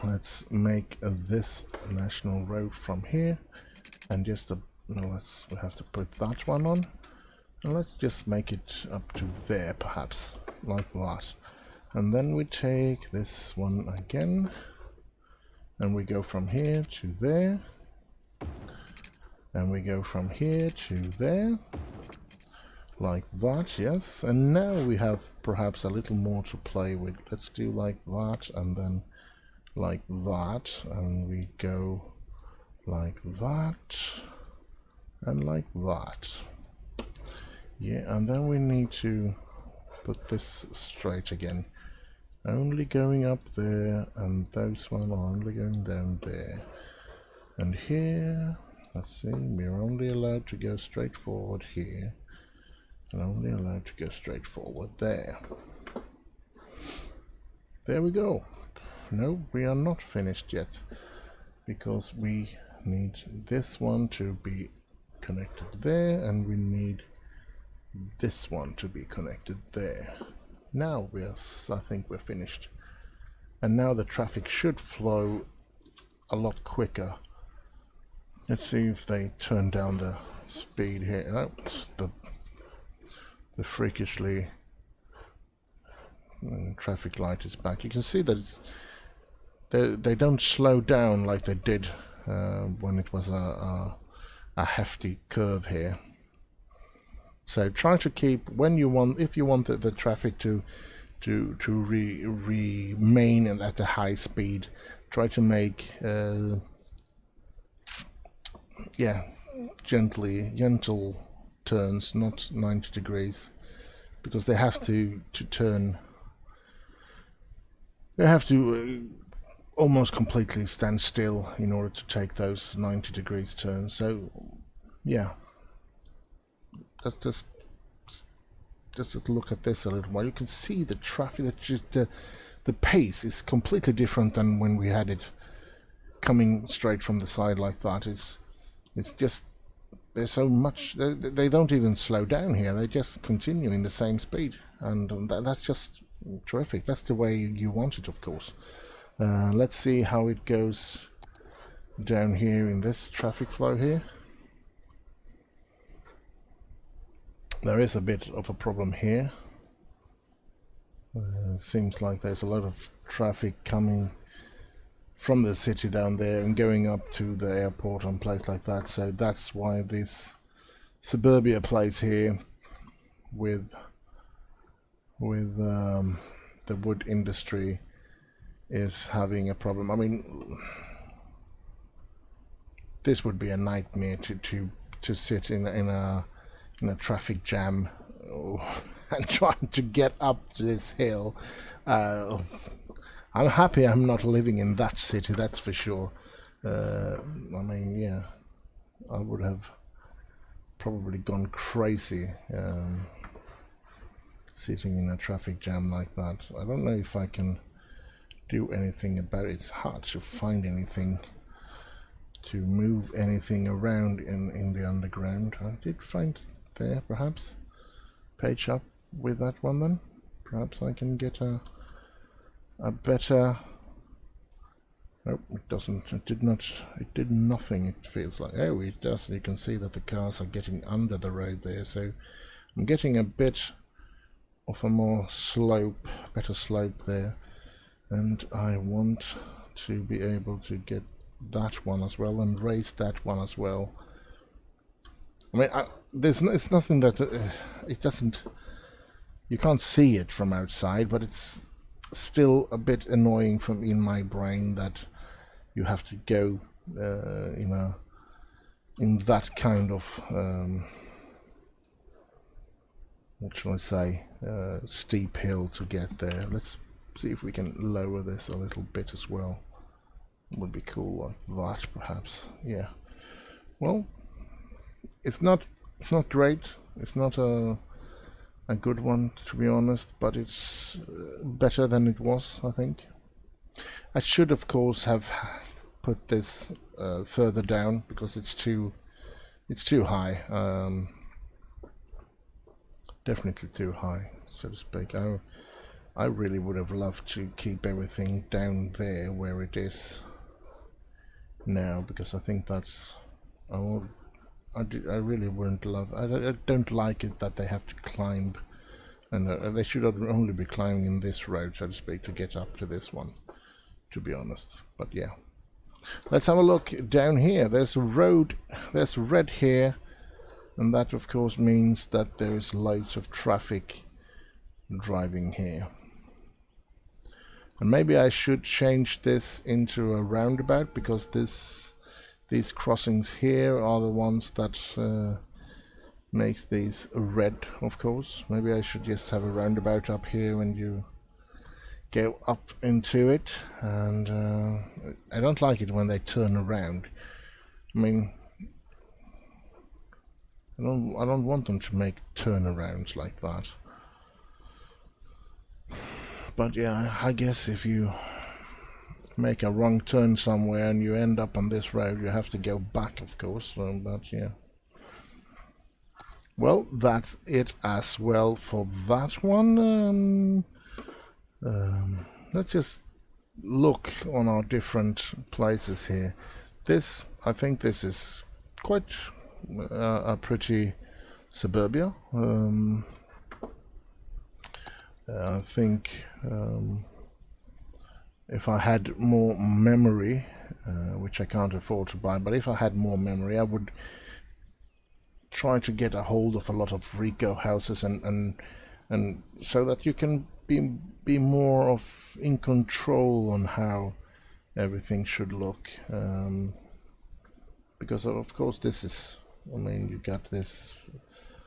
Let's make this national road from here, and just we have to put that one on, and let's just make it up to there, perhaps like that. And then we take this one again, and we go from here to there, and we go from here to there, like that, yes. And now we have perhaps a little more to play with. Let's do like that, and then like that, and we go like that, and like that. Yeah, and then we need to put this straight again. Only going up there, and those one are only going down there. And here, let's see, we're only allowed to go straight forward here, and only allowed to go straight forward there. There we go. No, we are not finished yet, because we need this one to be connected there, and we need this one to be connected there. Now I think we're finished, and now the traffic should flow a lot quicker. Let's see if they turn down the speed here. Oh, the freakishly traffic light is back. You can see that they don't slow down like they did when it was a hefty curve here. So try to keep, if you want the traffic to remain at a high speed, try to make gentle turns, not 90 degrees, because they have to turn. They have to almost completely stand still in order to take those 90 degrees turns. So yeah, let's just look at this a little while. You can see the traffic, the pace is completely different than when we had it coming straight from the side like that. It's just, there's so much, they don't even slow down here, they just continue in the same speed, and that's just terrific. That's the way you want it, of course. Let's see how it goes down here in this traffic flow here. There is a bit of a problem here. Seems like there's a lot of traffic coming from the city down there and going up to the airport and place like that. So that's why this suburbia place here with the wood industry is having a problem. I mean, this would be a nightmare to sit in a traffic jam and trying to get up this hill. I'm happy I'm not living in that city, that's for sure. I mean, yeah, I would have probably gone crazy sitting in a traffic jam like that. I don't know if I can do anything about it. It's hard to find anything, to move anything around in the underground. I did find there, perhaps, page up with that one then. Perhaps I can get a better. Nope, it doesn't. It did not. It did nothing. It feels like. Oh, it does. You can see that the cars are getting under the road there. So I'm getting a bit of a more slope, better slope there, and I want to be able to get that one as well and raise that one as well. I mean, it's nothing that it doesn't You can't see it from outside, but it's still a bit annoying from in my brain that you have to go in that kind of what shall I say, steep hill to get there. Let's see if we can lower this a little bit as well. It would be cool like that, perhaps. Yeah. Well, it's not great. It's not a good one, to be honest, but it's better than it was, I think. I should, of course, have put this further down because it's too high. Definitely too high, so to speak. I really would have loved to keep everything down there where it is now, because I think that's I really wouldn't love. I don't like it that they have to climb, and they should only be climbing in this road, so to speak, to get up to this one, to be honest. But yeah, let's have a look down here. There's a road. There's red here, and that of course means that there is loads of traffic driving here. And maybe I should change this into a roundabout, because these crossings here are the ones that makes these red, of course. Maybe I should just have a roundabout up here when you go up into it. And I don't like it when they turn around. I mean, I don't want them to make turnarounds like that. But yeah, I guess if you make a wrong turn somewhere and you end up on this road, you have to go back, of course. So, but yeah. Well, that's it as well for that one. Let's just look on our different places here. I think this is quite a pretty suburbia. I think if I had more memory, which I can't afford to buy, but if I had more memory, I would try to get a hold of a lot of Rico houses, and so that you can be more of in control on how everything should look. Because of course this is, I mean, you got this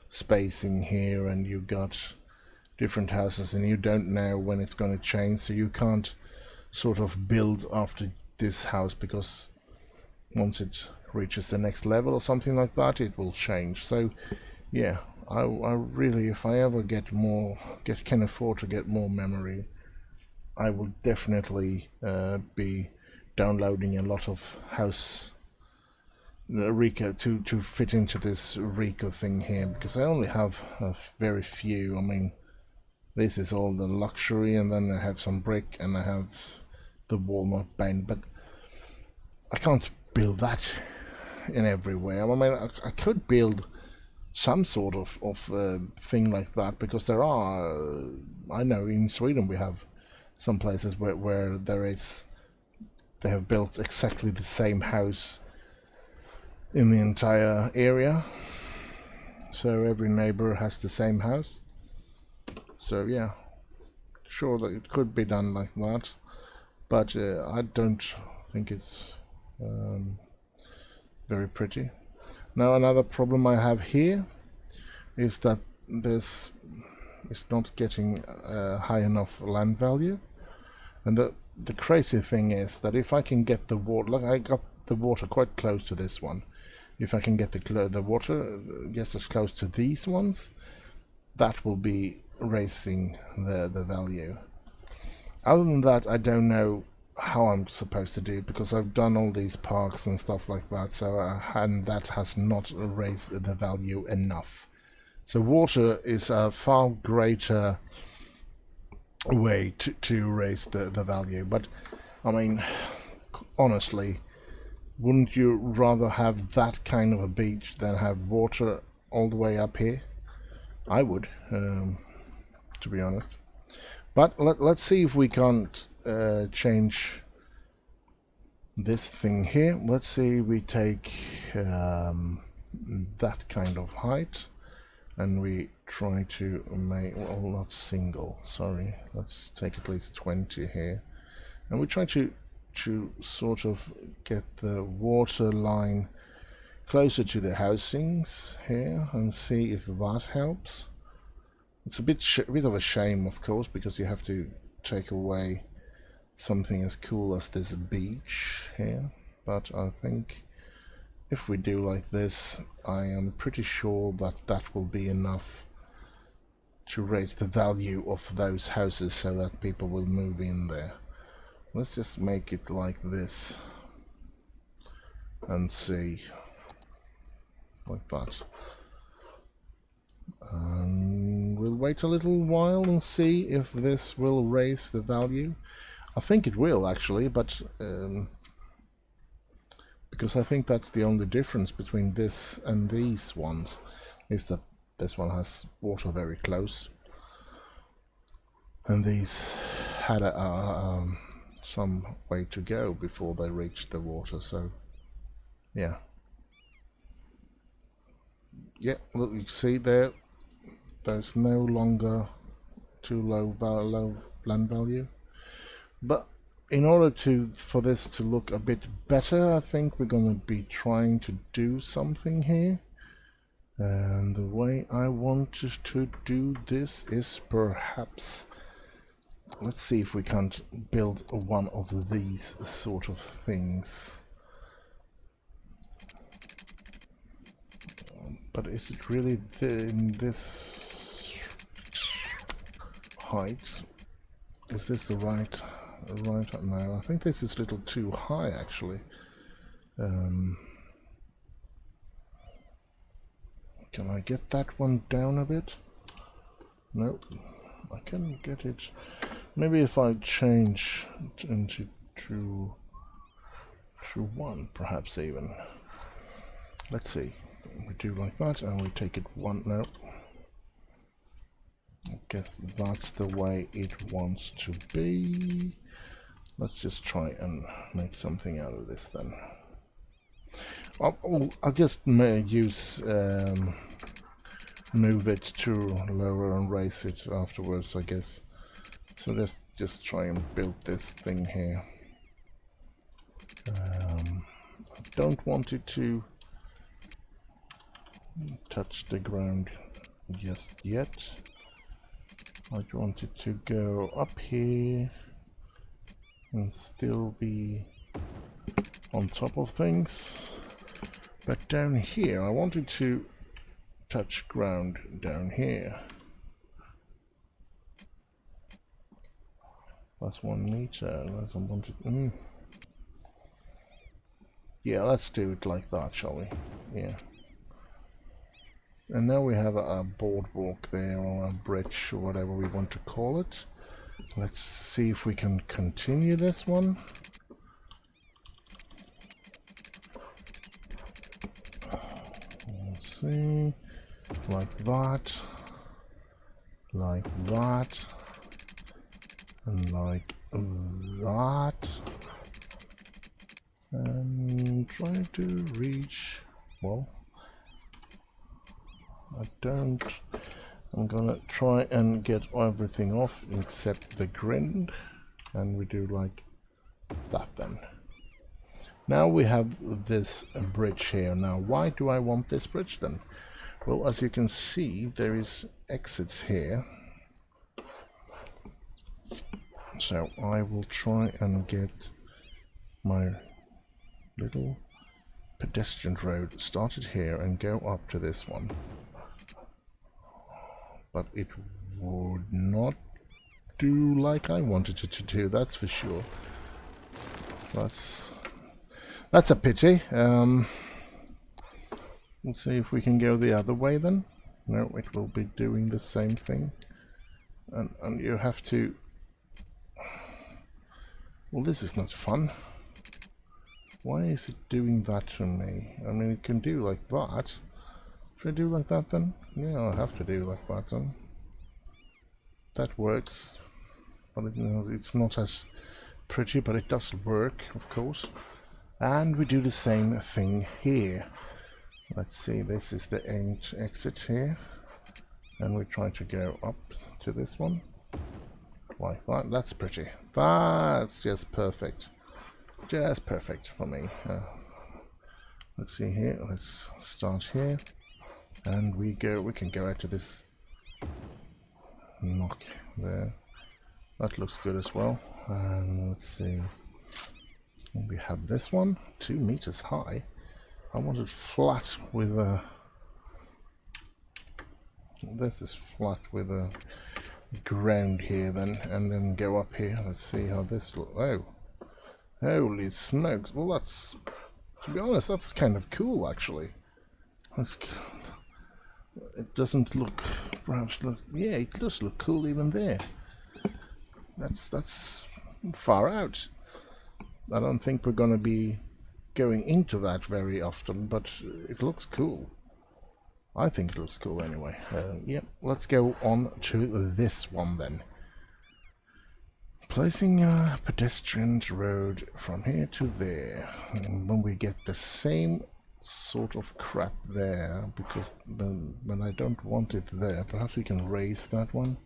spacing here, and you got different houses, and you don't know when it's going to change, so you can't sort of build after this house, because once it reaches the next level or something like that, it will change. So yeah, I really, if I ever can afford to get more memory, I will definitely be downloading a lot of house Rico to fit into this Rico thing here, because I only have very few. I mean, this is all the luxury, and then I have some brick, and I have the walnut band, but I can't build that in everywhere. I mean, I could build some sort of thing like that, because there are, I know in Sweden we have some places where they have built exactly the same house in the entire area, so every neighbor has the same house. So yeah, sure that it could be done like that, but I don't think it's very pretty. Now another problem I have here is that this is not getting high enough land value, and the crazy thing is that if I can get the water, like I got the water quite close to this one, if I can get the water just as close to these ones, that will be raising the value. Other than that, I don't know how I'm supposed to do it, because I've done all these parks and stuff like that, so and that has not raised the value enough. So water is a far greater way to raise the value. But I mean, honestly, wouldn't you rather have that kind of a beach than have water all the way up here? I would, to be honest. But let's see if we can't change this thing here. Let's see, we take that kind of height, and we try to make, well, not single, sorry, let's take at least 20 here, and we try to sort of get the water line closer to the housings here and see if that helps. It's a bit of a shame, of course, because you have to take away something as cool as this beach here, but I think if we do like this, I am pretty sure that that will be enough to raise the value of those houses so that people will move in there. Let's just make it like this and see, like that. And we'll wait a little while and see if this will raise the value. I think it will actually, but because I think that's the only difference between this and these ones, is that this one has water very close, and these had some way to go before they reached the water. So yeah, look, you see there, there's no longer too low land value. But in order for this to look a bit better, I think we're going to be trying to do something here. And the way I wanted to do this is perhaps, let's see if we can't build one of these sort of things. But is it really in this height? Is this the right? No, I think this is a little too high actually. Can I get that one down a bit? Nope, I can get it. Maybe if I change into to 1, perhaps even. Let's see. We do like that, and we take it 1. No, I guess that's the way it wants to be. Let's just try and make something out of this then. I'll just use move it to lower and raise it afterwards, I guess. So let's just try and build this thing here. I don't want it to touch the ground just yet. I want it to go up here and still be on top of things, but down here I wanted to touch ground down here. That's 1 meter. Unless I wanted. Yeah, let's do it like that, shall we? Yeah. And now we have a boardwalk there, or a bridge, or whatever we want to call it. Let's see if we can continue this one. Let's see, like that, and like that, and try to reach, well, I'm gonna try and get everything off except the grind, and we do like that then. Now we have this bridge here. Now why do I want this bridge then? Well, as you can see, there is exits here. So I will try and get my little pedestrian road started here and go up to this one. But it would not do like I wanted it to do, that's for sure. That's a pity. Let's see if we can go the other way then. No, it will be doing the same thing. And you have to... Well, this is not fun. Why is it doing that to me? I mean, it can do like that. Should I do like that then? Yeah, I'll have to do like that then. That works. But it's not as pretty, but it does work, of course. And we do the same thing here. Let's see, this is the end exit here. and we try to go up to this one like that. That's pretty. That's just perfect. Just perfect for me. Let's see here. Let's start here, and we can go out to this knock there. That looks good as well. And let's see. We have this one, 2 meters high. I want it flat with a. This is flat with a ground here, then, and then go up here. Let's see how this looks. Oh, holy smokes! Well, that's, to be honest, that's kind of cool, actually. It doesn't look, perhaps look. Yeah, it does look cool even there. That's far out. I don't think we're gonna be going into that very often, but it looks cool. I think it looks cool anyway. Yep, let's go on to this one then. Placing a pedestrian road from here to there. And when we get the same sort of crap there, because when I don't want it there, perhaps we can raise that one.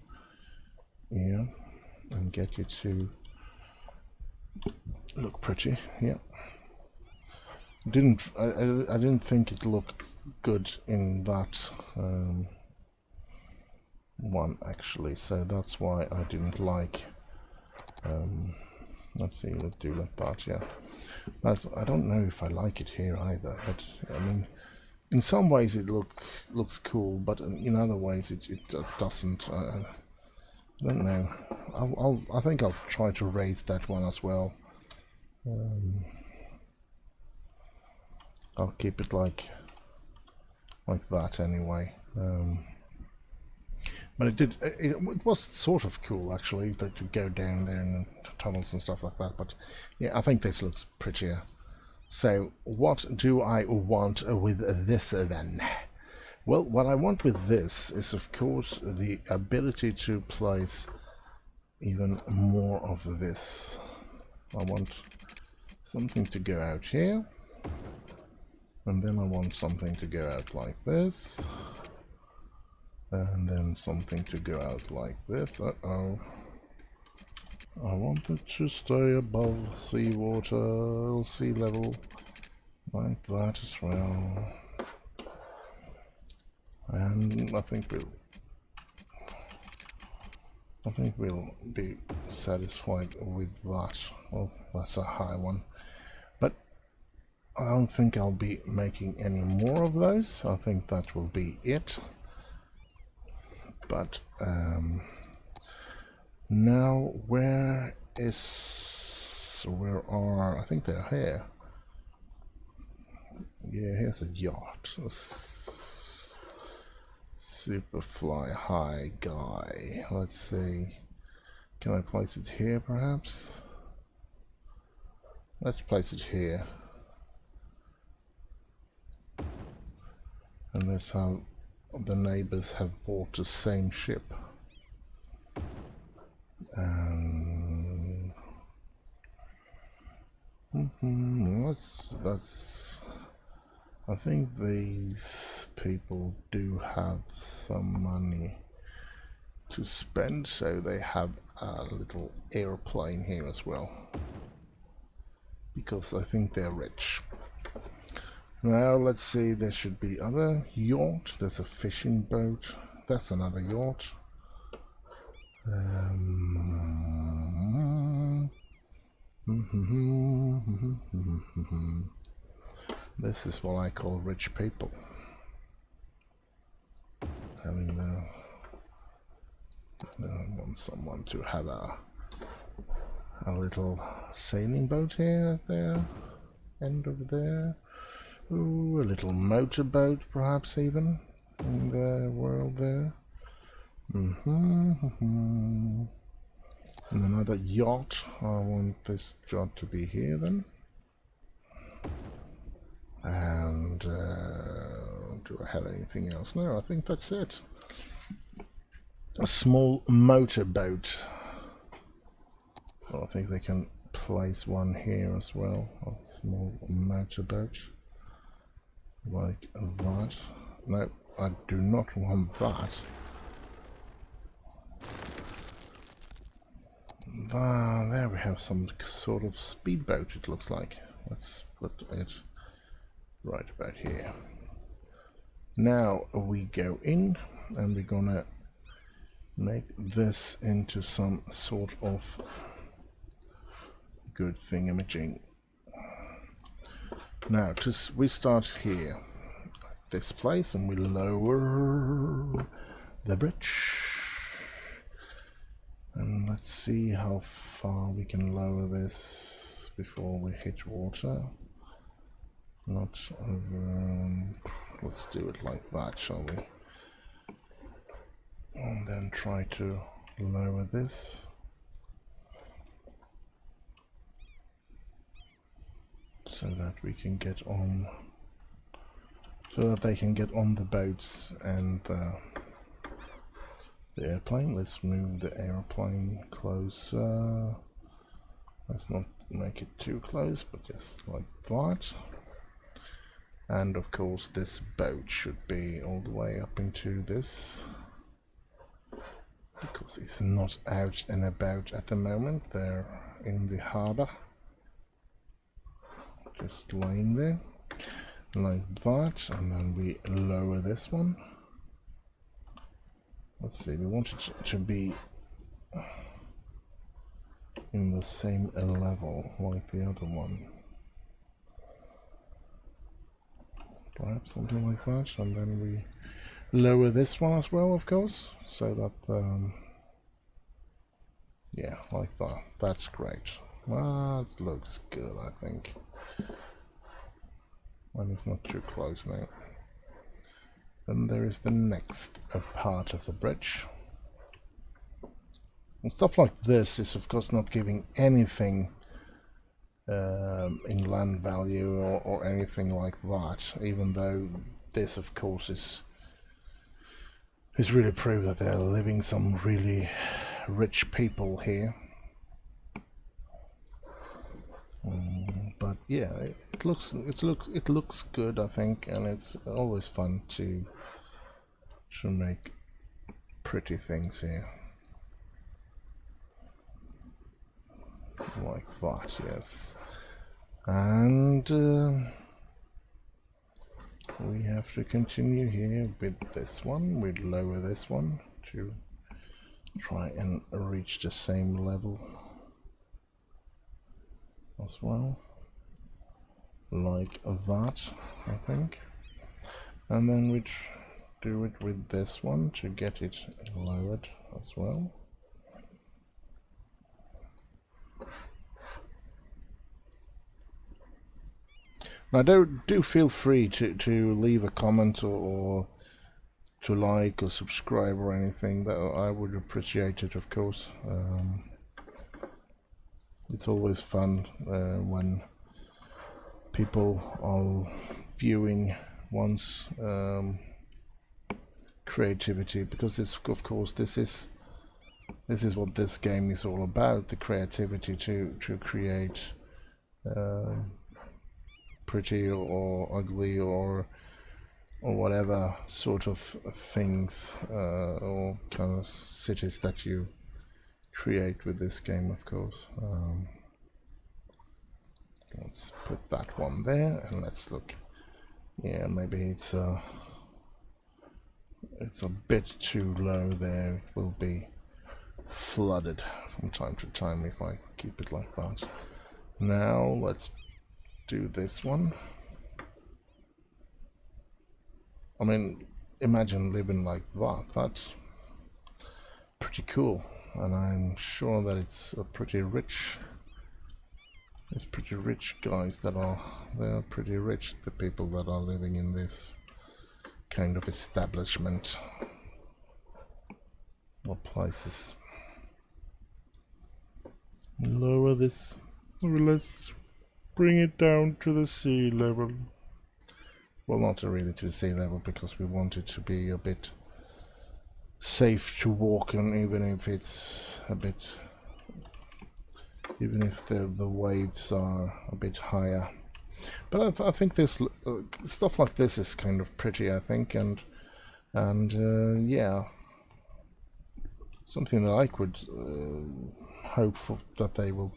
Yeah, and get it to look pretty. Yeah. I didn't think it looked good in that one actually, so that's why I didn't like. Let's see, let's do like that. Yeah, I don't know if I like it here either, but I mean, in some ways it looks cool, but in other ways it doesn't. I don't know. I think I'll try to raise that one as well. I'll keep it like that anyway. But it was sort of cool actually to go down there in the tunnels and stuff like that. But yeah, I think this looks prettier. So what do I want with this then? Well, what I want with this is of course the ability to place even more of this. I want something to go out here. And then I want something to go out like this. And then something to go out like this. Uh-oh. I want it to stay above seawater, sea level, like that as well. And I think we'll be satisfied with that. Well, that's a high one. But I don't think I'll be making any more of those. I think that will be it. But now where are, I think they're here. Yeah, here's a yacht. A super fly high guy. Let's see. Can I place it here perhaps? Let's place it here. And that's how the neighbors have bought the same ship. And that's I think these people do have some money to spend, so they have a little airplane here as well, because I think they're rich. Now let's see, there should be other yacht. There's a fishing boat. That's another yacht. This is what I call rich people. Having I want someone to have a little sailing boat here, there, and over there. Ooh, a little motorboat, perhaps even in the world there. And another yacht. I want this yacht to be here then. And do I have anything else? No, I think that's it. A small motorboat. Well, I think they can place one here as well. A small motorboat. Like that. No, I do not want that. there we have some sort of speedboat, it looks like. Let's put it right about here. Now we go in and we're gonna make this into some sort of good thingamajig. Now we start here at this place and we lower the bridge. And let's see how far we can lower this before we hit water. Not over, let's do it like that, shall we? And then try to lower this. So that we can get on, so that they can get on the boats and the airplane. Let's move the airplane closer. Let's not make it too close, but just like that. And of course this boat should be all the way up into this, because it's not out and about at the moment. They're in the harbor, just laying there like that. And then we lower this one. Let's see, we want it to be in the same level like the other one. Perhaps something like that. And then we lower this one as well, of course, so that, yeah, like that. That's great. That looks good, I think. And it's not too close now. Then there is the next part of the bridge. And stuff like this is of course not giving anything in land value or anything like that, even though this of course is really proof that they're living some really rich people here. But yeah, it looks good, I think, and it's always fun to make pretty things here like that. Yes, and we have to continue here with this one. We'd lower this one to try and reach the same level as well, like that, I think. And then we do it with this one to get it lowered as well. Now do feel free to leave a comment or to like or subscribe or anything. That I would appreciate it, of course. It's always fun when people are viewing one's creativity, because this, of course, this is what this game is all about: the creativity to create pretty or ugly or whatever sort of things or kind of cities that you create with this game, of course. Let's put that one there, and let's look. Yeah, maybe it's a bit too low there. It will be flooded from time to time if I keep it like that. Now let's do this one. I mean, imagine living like that. That's pretty cool, and I'm sure that it's a pretty rich. It's pretty rich guys that are. They are pretty rich. The people that are living in this kind of establishment or places. Lower this. Let's bring it down to the sea level. Well, not really to the sea level, because we want it to be a bit safe to walk on, even if it's a bit, even if the waves are a bit higher. But I think this stuff like this is kind of pretty, I think, and yeah, something that I could hopeful that they will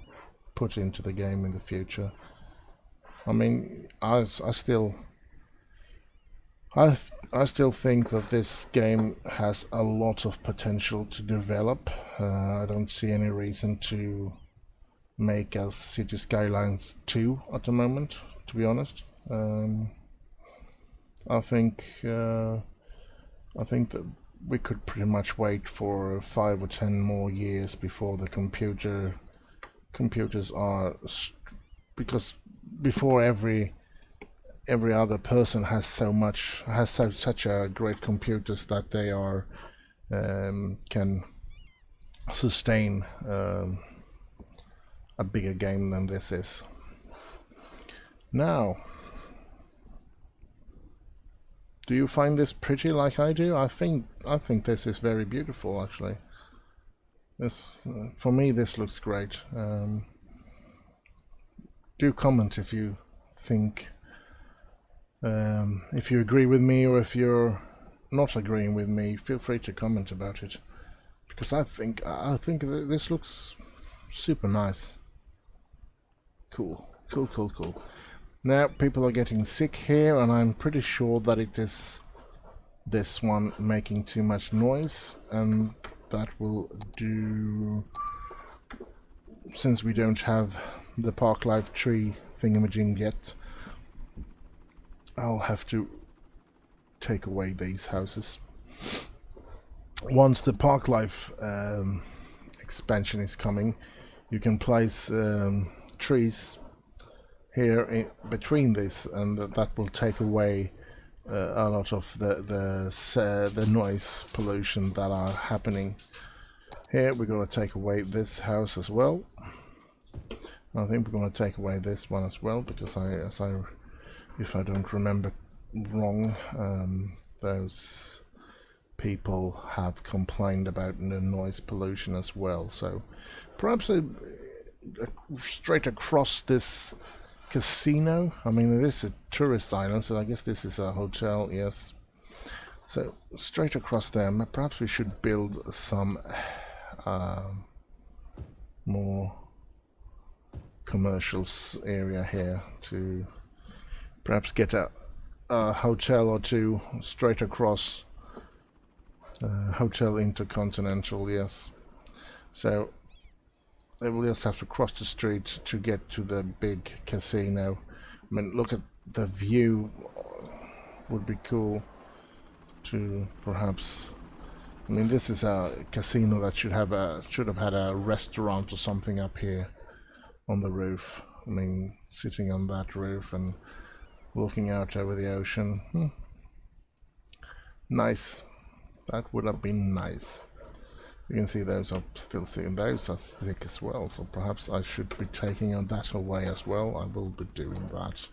put into the game in the future. I mean, I still think that this game has a lot of potential to develop. I don't see any reason to make a City Skylines 2 at the moment, to be honest. I think that we could pretty much wait for 5 or 10 more years before the computers are, because before every other person has such a great computers that they are can sustain a bigger game than this is. Now, do you find this pretty like I do? I think this is very beautiful, actually. This, for me, this looks great. Do comment if you think, if you agree with me, or if you're not agreeing with me. Feel free to comment about it, because I think this looks super nice. Cool. Now people are getting sick here, and I'm pretty sure that it is this one making too much noise, and that will do, since we don't have the Park Life tree thingamajig yet. I'll have to take away these houses. Once the Park Life expansion is coming, you can place trees here in between this, and that will take away a lot of the noise pollution that are happening. Here we're going to take away this house as well. I think we're going to take away this one as well, because if I don't remember wrong, those people have complained about the noise pollution as well. So perhaps straight across this casino. I mean, it is a tourist island, so I guess this is a hotel, yes. So straight across there, perhaps we should build some more commercial area here to perhaps get a hotel or two straight across. Hotel Intercontinental, yes. So they will just have to cross the street to get to the big casino. I mean, look at the view. Would be cool to perhaps. I mean, this is a casino that should have had a restaurant or something up here on the roof. I mean, sitting on that roof and looking out over the ocean. Nice. That would have been nice. You can see those are still sitting. Those are thick as well, so perhaps I should be taking that away as well. I will be doing that.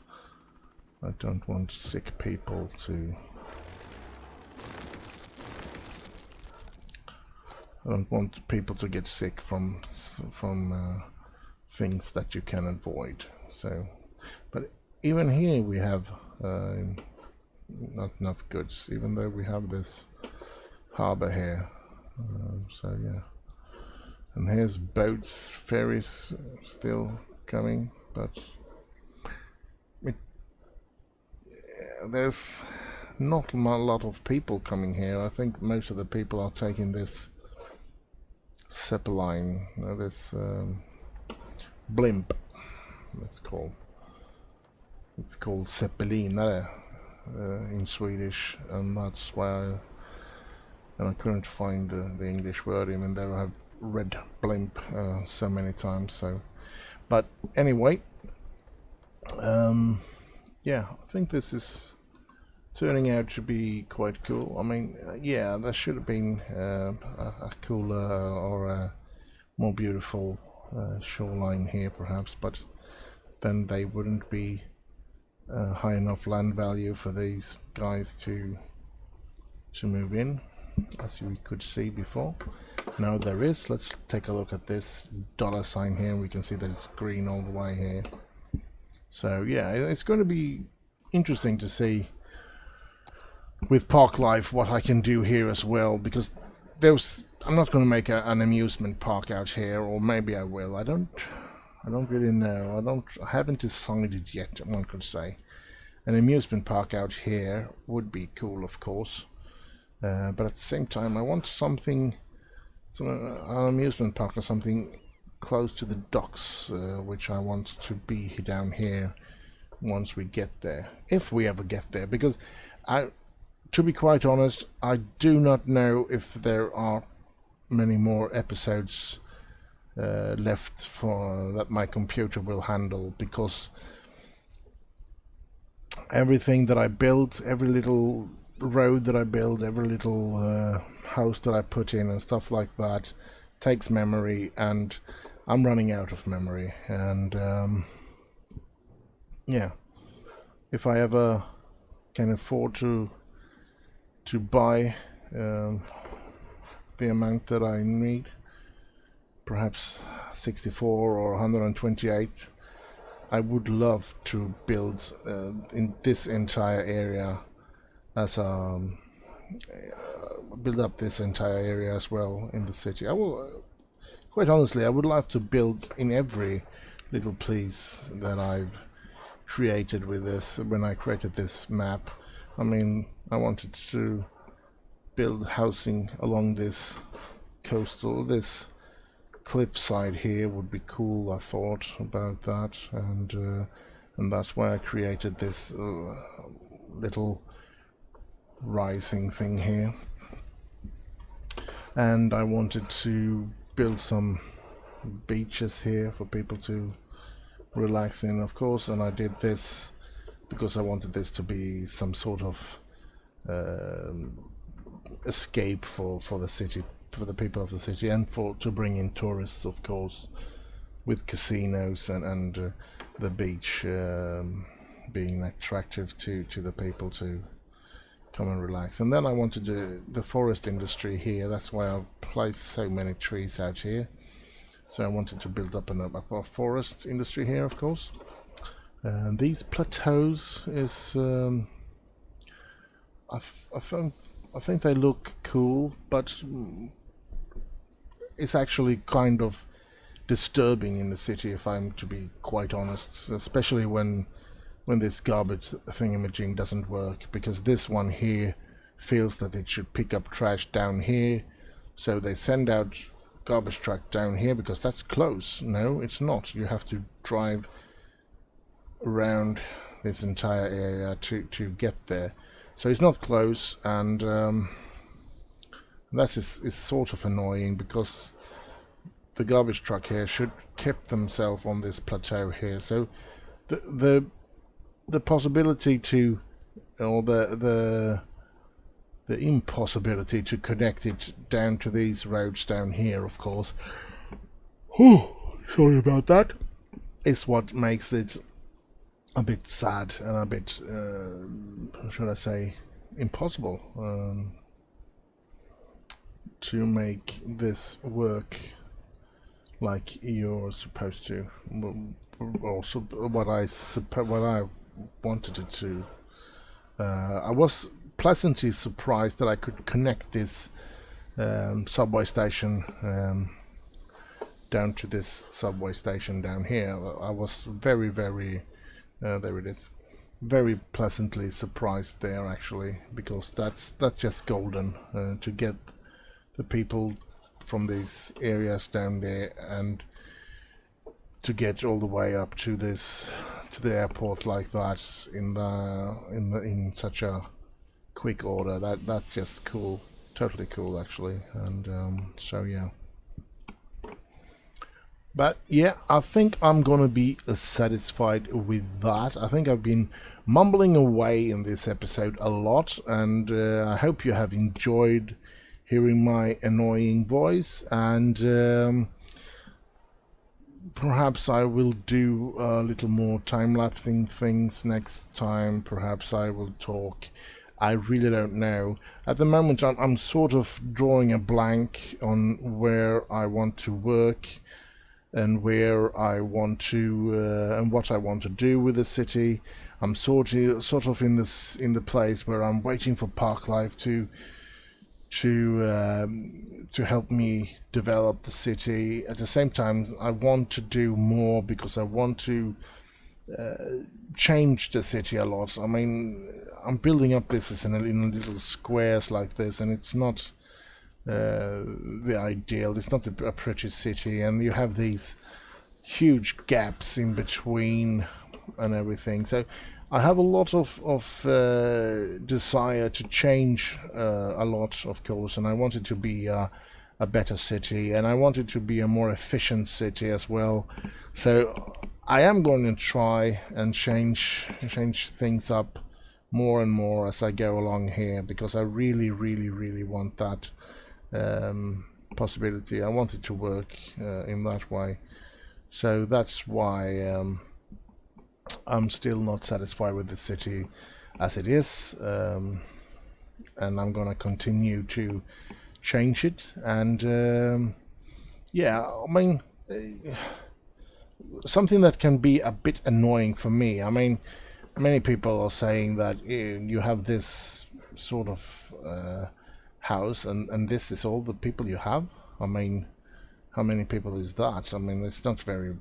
I don't want sick people to. I don't want people to get sick from things that you can avoid. So, but even here we have not enough goods, even though we have this harbor here. So yeah, and here's boats, ferries still coming, but there's not a lot of people coming here. I think most of the people are taking this Zeppelin, this blimp. It's called Zeppelin in Swedish, and that's why I couldn't find the English word, even though I have read blimp so many times. So, but anyway, yeah, I think this is turning out to be quite cool. I mean, yeah, there should have been a cooler or a more beautiful shoreline here, perhaps, but then they wouldn't be high enough land value for these guys to move in, as we could see before. Now there is. Let's take a look at this dollar sign here, and we can see that it's green all the way here. So yeah, it's going to be interesting to see with Park Life what I can do here as well, because those I'm not going to make an amusement park out here, or maybe I will. I don't really know. I haven't decided yet, one could say. An amusement park out here would be cool, of course. But at the same time, I want something, an amusement park or something close to the docks, which I want to be down here once we get there, if we ever get there. Because to be quite honest, I do not know if there are many more episodes left for that my computer will handle, because everything that I build, every little road that I build, every little house that I put in and stuff like that takes memory, and I'm running out of memory. And yeah, if I ever can afford to buy the amount that I need, perhaps 64 or 128, I would love to build in this entire area as build up this entire area as well in the city. I will, quite honestly, I would love to build in every little place that I've created with this. When I created this map, I mean, I wanted to build housing along this this cliffside here would be cool. I thought about that, and that's why I created this little rising thing here. And I wanted to build some beaches here for people to relax in, of course, and I did this because I wanted this to be some sort of escape for the city, for the people of the city, and to bring in tourists, of course, with casinos and the beach being attractive to the people to come and relax. And then I wanted the forest industry here. That's why I've placed so many trees out here. So I wanted to build up a forest industry here, of course. And these plateaus is I think they look cool, but it's actually kind of disturbing in the city, if I'm to be quite honest, especially when this garbage thingamajig doesn't work, because this one here feels that it should pick up trash down here, so they send out garbage truck down here because that's close. No, it's not. You have to drive around this entire area to get there. So it's not close, and that is sort of annoying, because the garbage truck here should keep themselves on this plateau here. So the possibility to, or the impossibility to connect it down to these roads down here, of course, sorry about that, is what makes it a bit sad and a bit, should I say, impossible to make this work like you're supposed to. Also, what I wanted it to. I was pleasantly surprised that I could connect this subway station down to this subway station down here. I was very, very there it is. Very pleasantly surprised there, actually, because that's just golden to get the people from these areas down there and to get all the way up to the airport like that in such a quick order. That's just cool, totally cool, actually. And so yeah. But yeah, I think I'm gonna be satisfied with that. I think I've been mumbling away in this episode a lot, and I hope you have enjoyed hearing my annoying voice. And perhaps I will do a little more time-lapsing things next time. Perhaps I will talk. I really don't know. At the moment, I'm sort of drawing a blank on where I want to work, and where I want to and what I want to do with the city. I'm sort of in the place where I'm waiting for Park Life to to help me develop the city. At the same time, I want to do more because I want to change the city a lot. I mean, I'm building up this as in little squares like this, and it's not the ideal. It's not a pretty city, and you have these huge gaps in between and everything. So I have a lot of desire to change a lot, of course, and I want it to be a better city, and I want it to be a more efficient city as well. So I am going to try and change things up more and more as I go along here, because I really, really, really want that possibility. I want it to work in that way. So that's why I'm still not satisfied with the city as it is, and I'm gonna continue to change it. And yeah, I mean, something that can be a bit annoying for me. I mean, many people are saying that you have this sort of house, and this is all the people you have. I mean, how many people is that? I mean, it's not very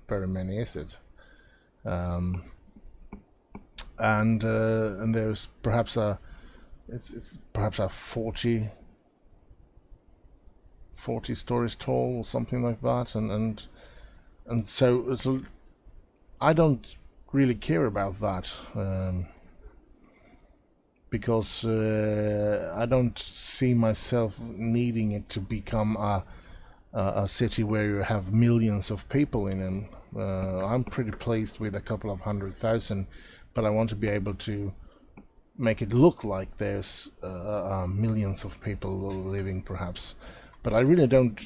many, is it? And there's perhaps it's perhaps a 40 stories tall or something like that, and so I don't really care about that, because I don't see myself needing it to become a city where you have millions of people in them. I'm pretty pleased with a couple of 100,000, but I want to be able to make it look like there's millions of people living, perhaps. But I really don't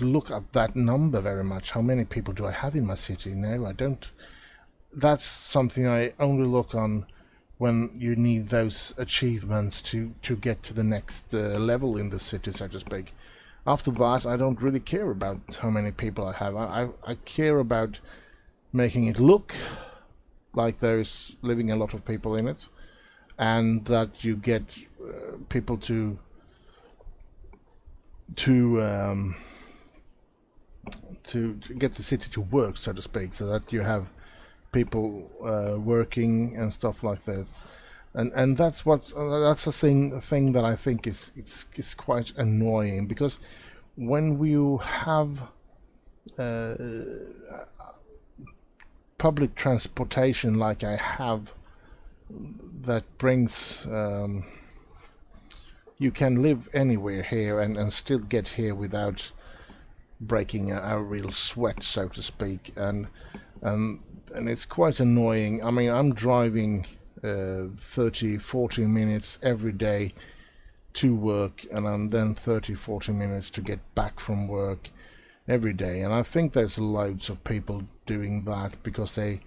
look at that number very much. How many people do I have in my city? No, I don't. That's something I only look on when you need those achievements to get to the next level in the city, so to speak. After that, I don't really care about how many people I have. I care about making it look like there's living a lot of people in it, and that you get people to get the city to work, so to speak, so that you have people working and stuff like this. And that's a thing that I think is quite annoying, because when you have public transportation like I have, that brings you can live anywhere here and still get here without breaking a real sweat, so to speak, and it's quite annoying. I mean, I'm driving 30-40 minutes every day to work, and I'm then 30-40 minutes to get back from work every day. And I think there's loads of people doing that because they,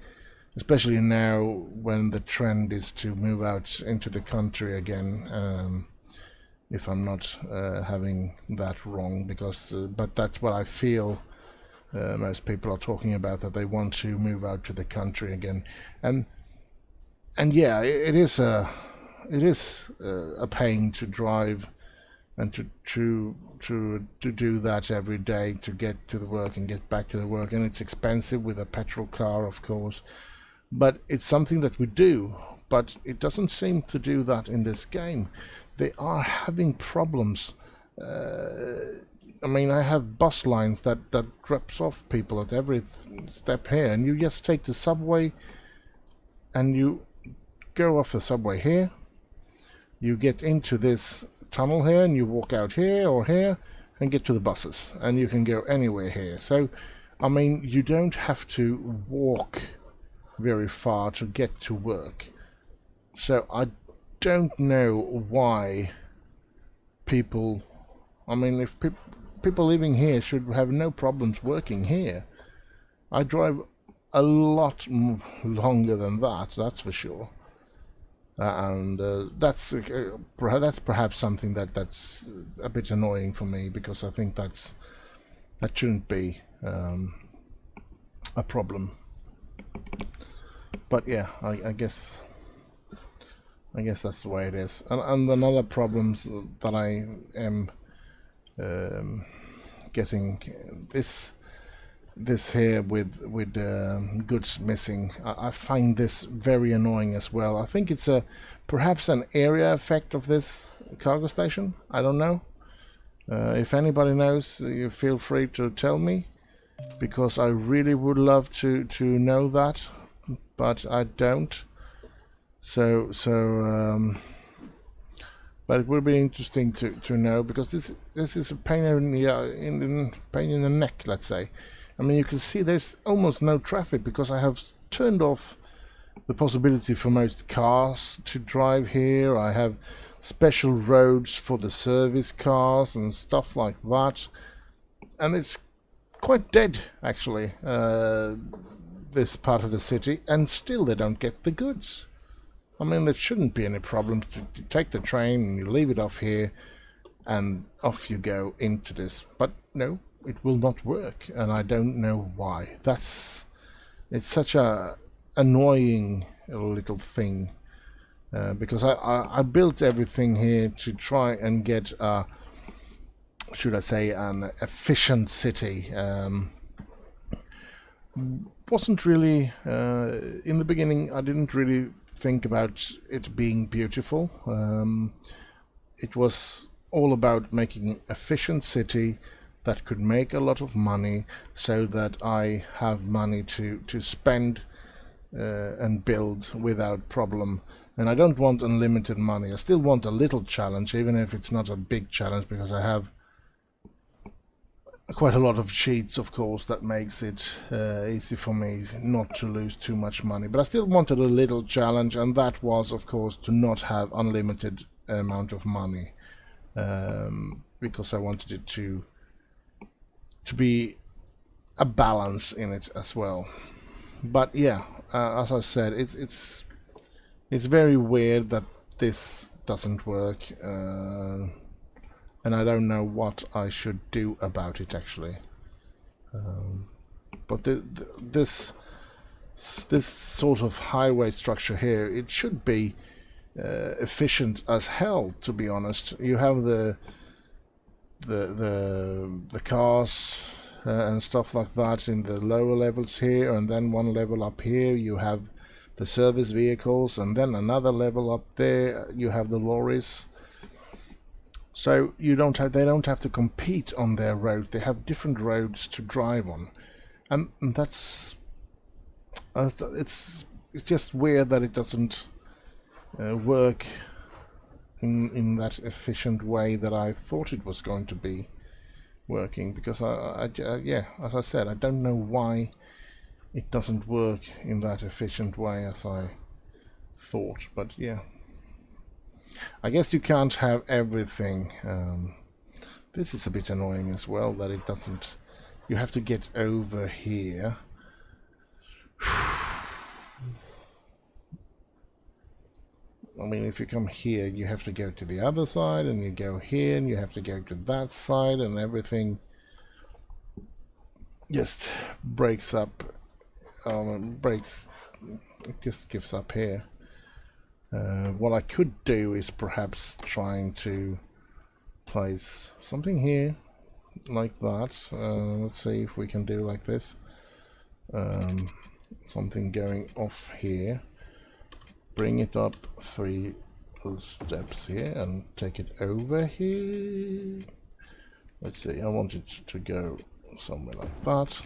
especially now when the trend is to move out into the country again, if I'm not having that wrong, because but that's what I feel most people are talking about, that they want to move out to the country again. And yeah, it is a pain to drive and to do that every day, to get to the work and get back to the work, and it's expensive with a petrol car, of course, but it's something that we do. But it doesn't seem to do that in this game. They are having problems. I mean, I have bus lines that drops off people at every step here, and you just take the subway and you go off the subway here, you get into this tunnel here, and you walk out here or here and get to the buses, and you can go anywhere here. So, I mean, you don't have to walk very far to get to work. So I don't know why people, I mean, if people living here should have no problems working here. I drive a lot longer than that, that's for sure. And that's perhaps something that's a bit annoying for me, because I think that shouldn't be a problem. But yeah, I guess I guess that's the way it is. And another problems that I am getting this here with goods missing. I find this very annoying as well. I think it's perhaps an area effect of this cargo station. I don't know. If anybody knows, you feel free to tell me, because I really would love to know that, but I don't. But it will be interesting to know, because this is a pain in the neck, let's say. I mean, you can see there's almost no traffic because I have turned off the possibility for most cars to drive here. I have special roads for the service cars and stuff like that, and it's quite dead actually, this part of the city, and still they don't get the goods. I mean, there shouldn't be any problem to take the train and you leave it off here and off you go into this, but no, it will not work, and I don't know why. It's such a annoying little thing, because I built everything here to try and get should I say an efficient city. Wasn't really in the beginning, I didn't really think about it being beautiful. It was all about making an efficient city that could make a lot of money, so that I have money to spend and build without problem. And I don't want unlimited money. I still want a little challenge, even if it's not a big challenge, because I have quite a lot of cheats, of course, that makes it easy for me not to lose too much money. But I still wanted a little challenge, and that was, of course, to not have unlimited amount of money, because I wanted it to be a balance in it as well. But yeah, as I said, it's very weird that this doesn't work, and I don't know what I should do about it actually. But this sort of highway structure here, it should be efficient as hell, to be honest. You have the cars and stuff like that in the lower levels here, and then one level up here you have the service vehicles, and then another level up there you have the lorries. So they don't have to compete on their roads. They have different roads to drive on, and that's it's just weird that it doesn't work in that efficient way that I thought it was going to be working, because yeah, as I said, I don't know why it doesn't work in that efficient way as I thought. But yeah, I guess you can't have everything. This is a bit annoying as well, that it doesn't, you have to get over here. I mean, if you come here, you have to go to the other side, and you go here, and you have to go to that side, and everything just breaks up. It just gives up here. What I could do is perhaps trying to place something here, like that. Let's see if we can do like this. Something going off here. Bring it up 3 steps here and take it over here. Let's see, I want it to go somewhere like that,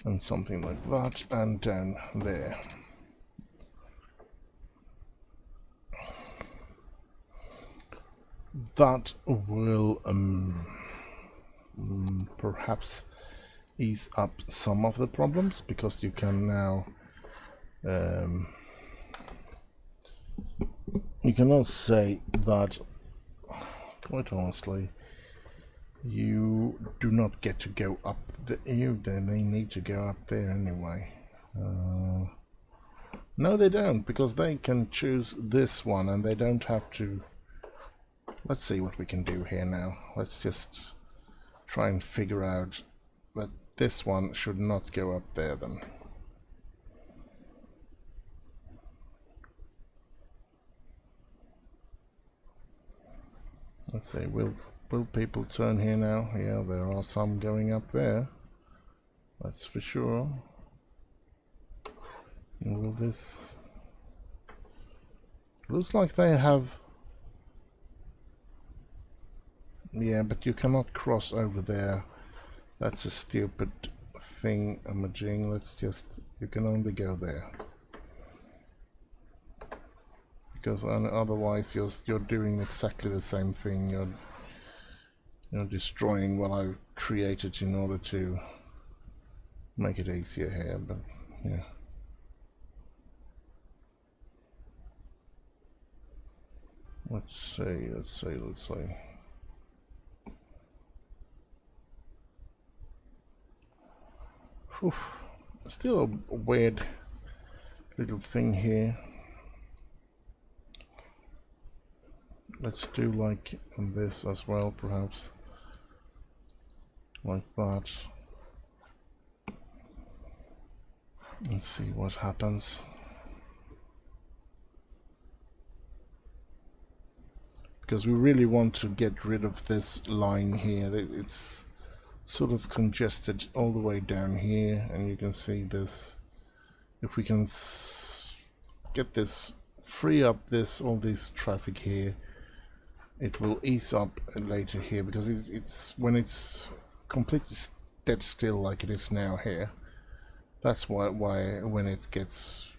and something like that, and down there. That will perhaps ease up some of the problems, because you can now you cannot say that, quite honestly, you do not get to go up then they need to go up there anyway. No, they don't, because they can choose this one and they don't have to. Let's see what we can do here now. Let's just try and figure out that this one should not go up there then. Let's see, will people turn here now? Yeah, there are some going up there. That's for sure. And will this... Looks like they have... Yeah, but you cannot cross over there. That's a stupid thing, imaging. Let's just... You can only go there. Because otherwise you're doing exactly the same thing. You're destroying what I've created in order to make it easier here, but yeah. Let's see. Whew. Still a weird little thing here. Let's do like this as well, perhaps. Like that. Let's see what happens. Because we really want to get rid of this line here. It's sort of congested all the way down here, and you can see this. If we can get this, free up all this traffic here, it will ease up later here, because it's when it's completely dead still like it is now here. That's why when it gets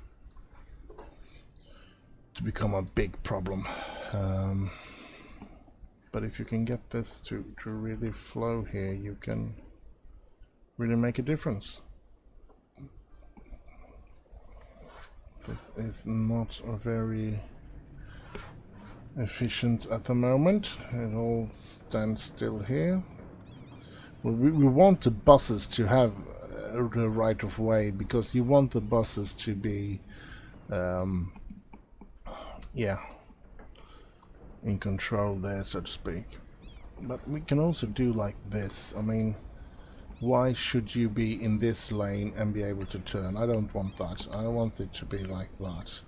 to become a big problem. But if you can get this to really flow here, you can really make a difference. This is not very efficient at the moment. It all stands still here. Well, we want the buses to have the right of way, because you want the buses to be yeah, in control there, so to speak. But we can also do like this. I mean, why should you be in this lane and be able to turn? I don't want that. I want it to be like that.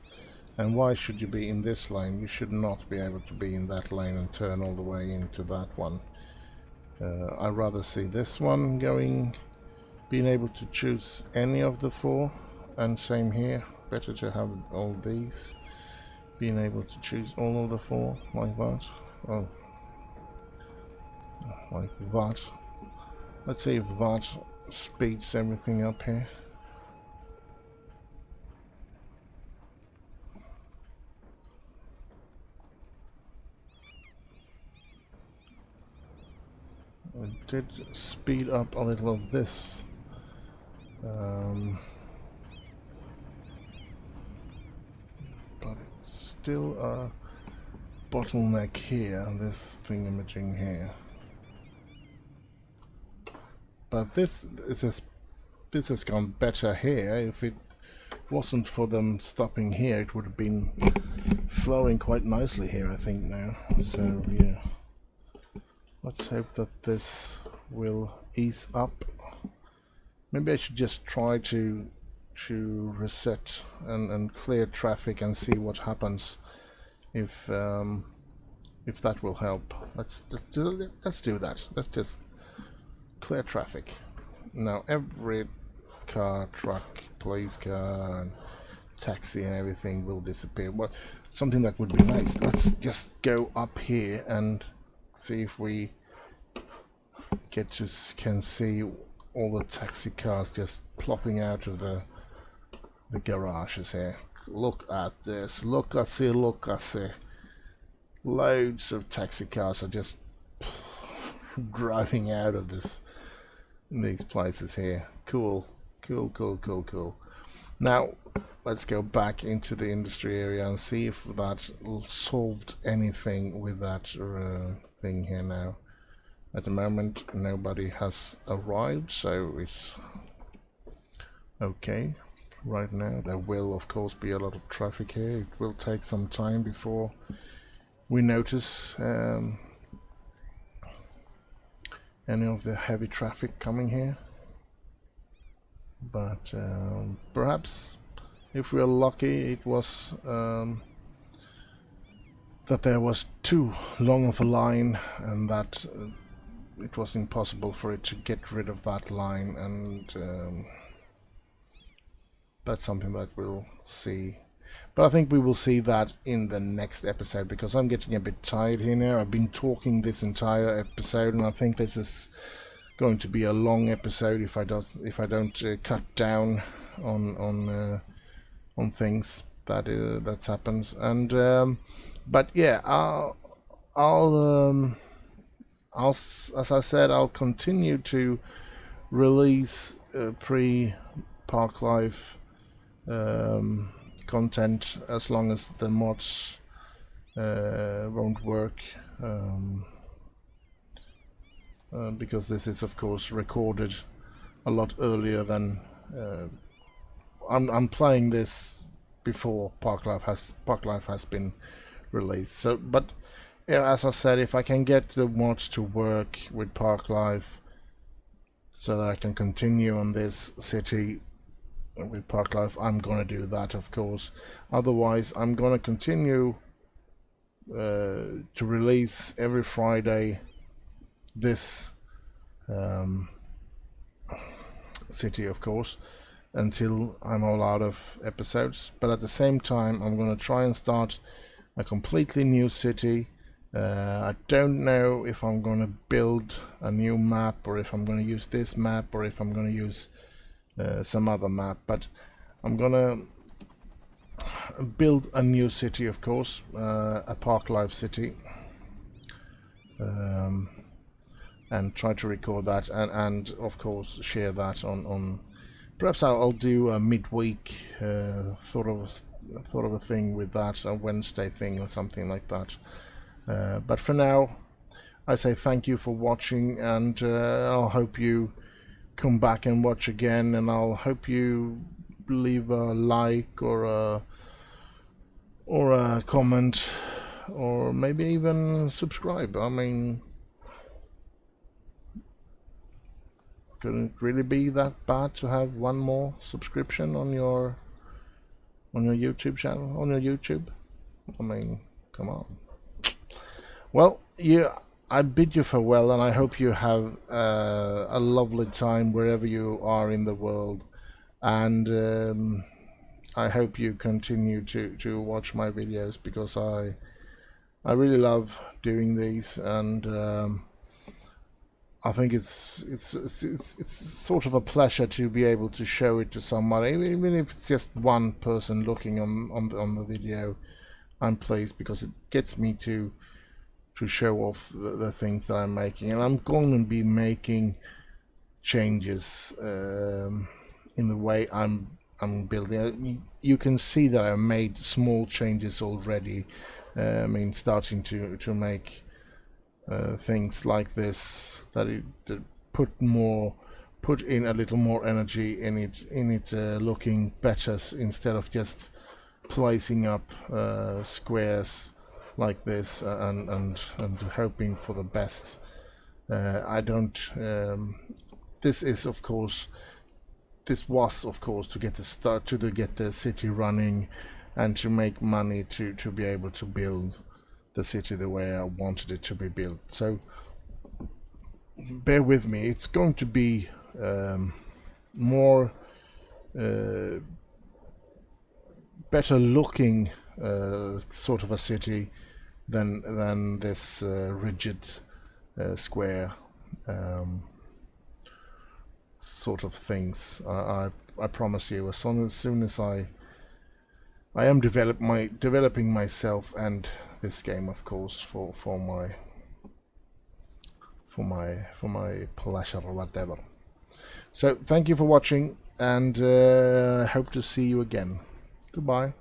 And why should you be in this lane? You should not be able to be in that lane and turn all the way into that one. I'd rather see this one being able to choose any of the four, and same here. Better to have all these being able to choose all of the four, like that. Oh, like that. Let's see if that speeds everything up here. It did speed up a little of this. But it's still a bottleneck here, this thingamajig here. But this has gone better here. If it wasn't for them stopping here, it would have been flowing quite nicely here, I think, now. So yeah, let's hope that this will ease up. Maybe I should just try to reset and clear traffic and see what happens if that will help. Let's do that. Let's just clear traffic. Now every car, truck, police car, and taxi and everything will disappear. Well, something that would be nice. Let's just go up here and see if we can see all the taxi cars just plopping out of the garages here. Look at this. Look at see. Loads of taxi cars are just driving out of these places here. Cool. Now let's go back into the industry area and see if that solved anything with that thing here now. At the moment nobody has arrived, so it's okay right now. There will of course be a lot of traffic here. It will take some time before we notice any of the heavy traffic coming here, but perhaps if we're lucky it was that there was too long of a line, and that it was impossible for it to get rid of that line, and that's something that we'll see. But I think we will see that in the next episode, because I'm getting a bit tired here now. I've been talking this entire episode, and I think this is going to be a long episode if I don't cut down on things that happens. And but yeah, I'll as I said, I'll continue to release pre-Park Life content as long as the mods won't work, because this is of course recorded a lot earlier than I'm playing this before Park Life has been released. So, but yeah, as I said, if I can get the mods to work with Park Life so that I can continue on this city with Park Life, I'm gonna do that, of course. Otherwise, I'm gonna continue to release every Friday this city, of course, until I'm all out of episodes. But at the same time, I'm gonna try and start a completely new city. I don't know if I'm gonna build a new map, or if I'm gonna use this map, or if I'm gonna use some other map, but I'm gonna build a new city, of course, a Park Life city, and try to record that, and of course share that on perhaps I'll do a midweek sort of a thing with that, a Wednesday thing or something like that. But for now, I say thank you for watching, and I'll hope you come back and watch again, and I'll hope you leave a like or a comment, or maybe even subscribe. I mean, could it really be that bad to have one more subscription on your YouTube channel, on your YouTube? I mean, come on. Well, yeah, I bid you farewell, and I hope you have a lovely time wherever you are in the world, and I hope you continue to watch my videos, because I really love doing these, and I think it's sort of a pleasure to be able to show it to somebody, even if it's just one person looking on the video. I'm pleased, because it gets me to show off the things that I'm making, and I'm going to be making changes in the way I'm building. You can see that I made small changes already. I mean, starting to make things like this, that put in a little more energy in it looking better, instead of just placing up squares like this and hoping for the best. I don't. This was of course to get the city running, and to make money to be able to build the city the way I wanted it to be built. So bear with me. It's going to be more better looking sort of a city than this rigid square sort of things. I promise you, as soon as I am developing myself and this game, of course, for my pleasure or whatever. So thank you for watching, and hope to see you again. Goodbye.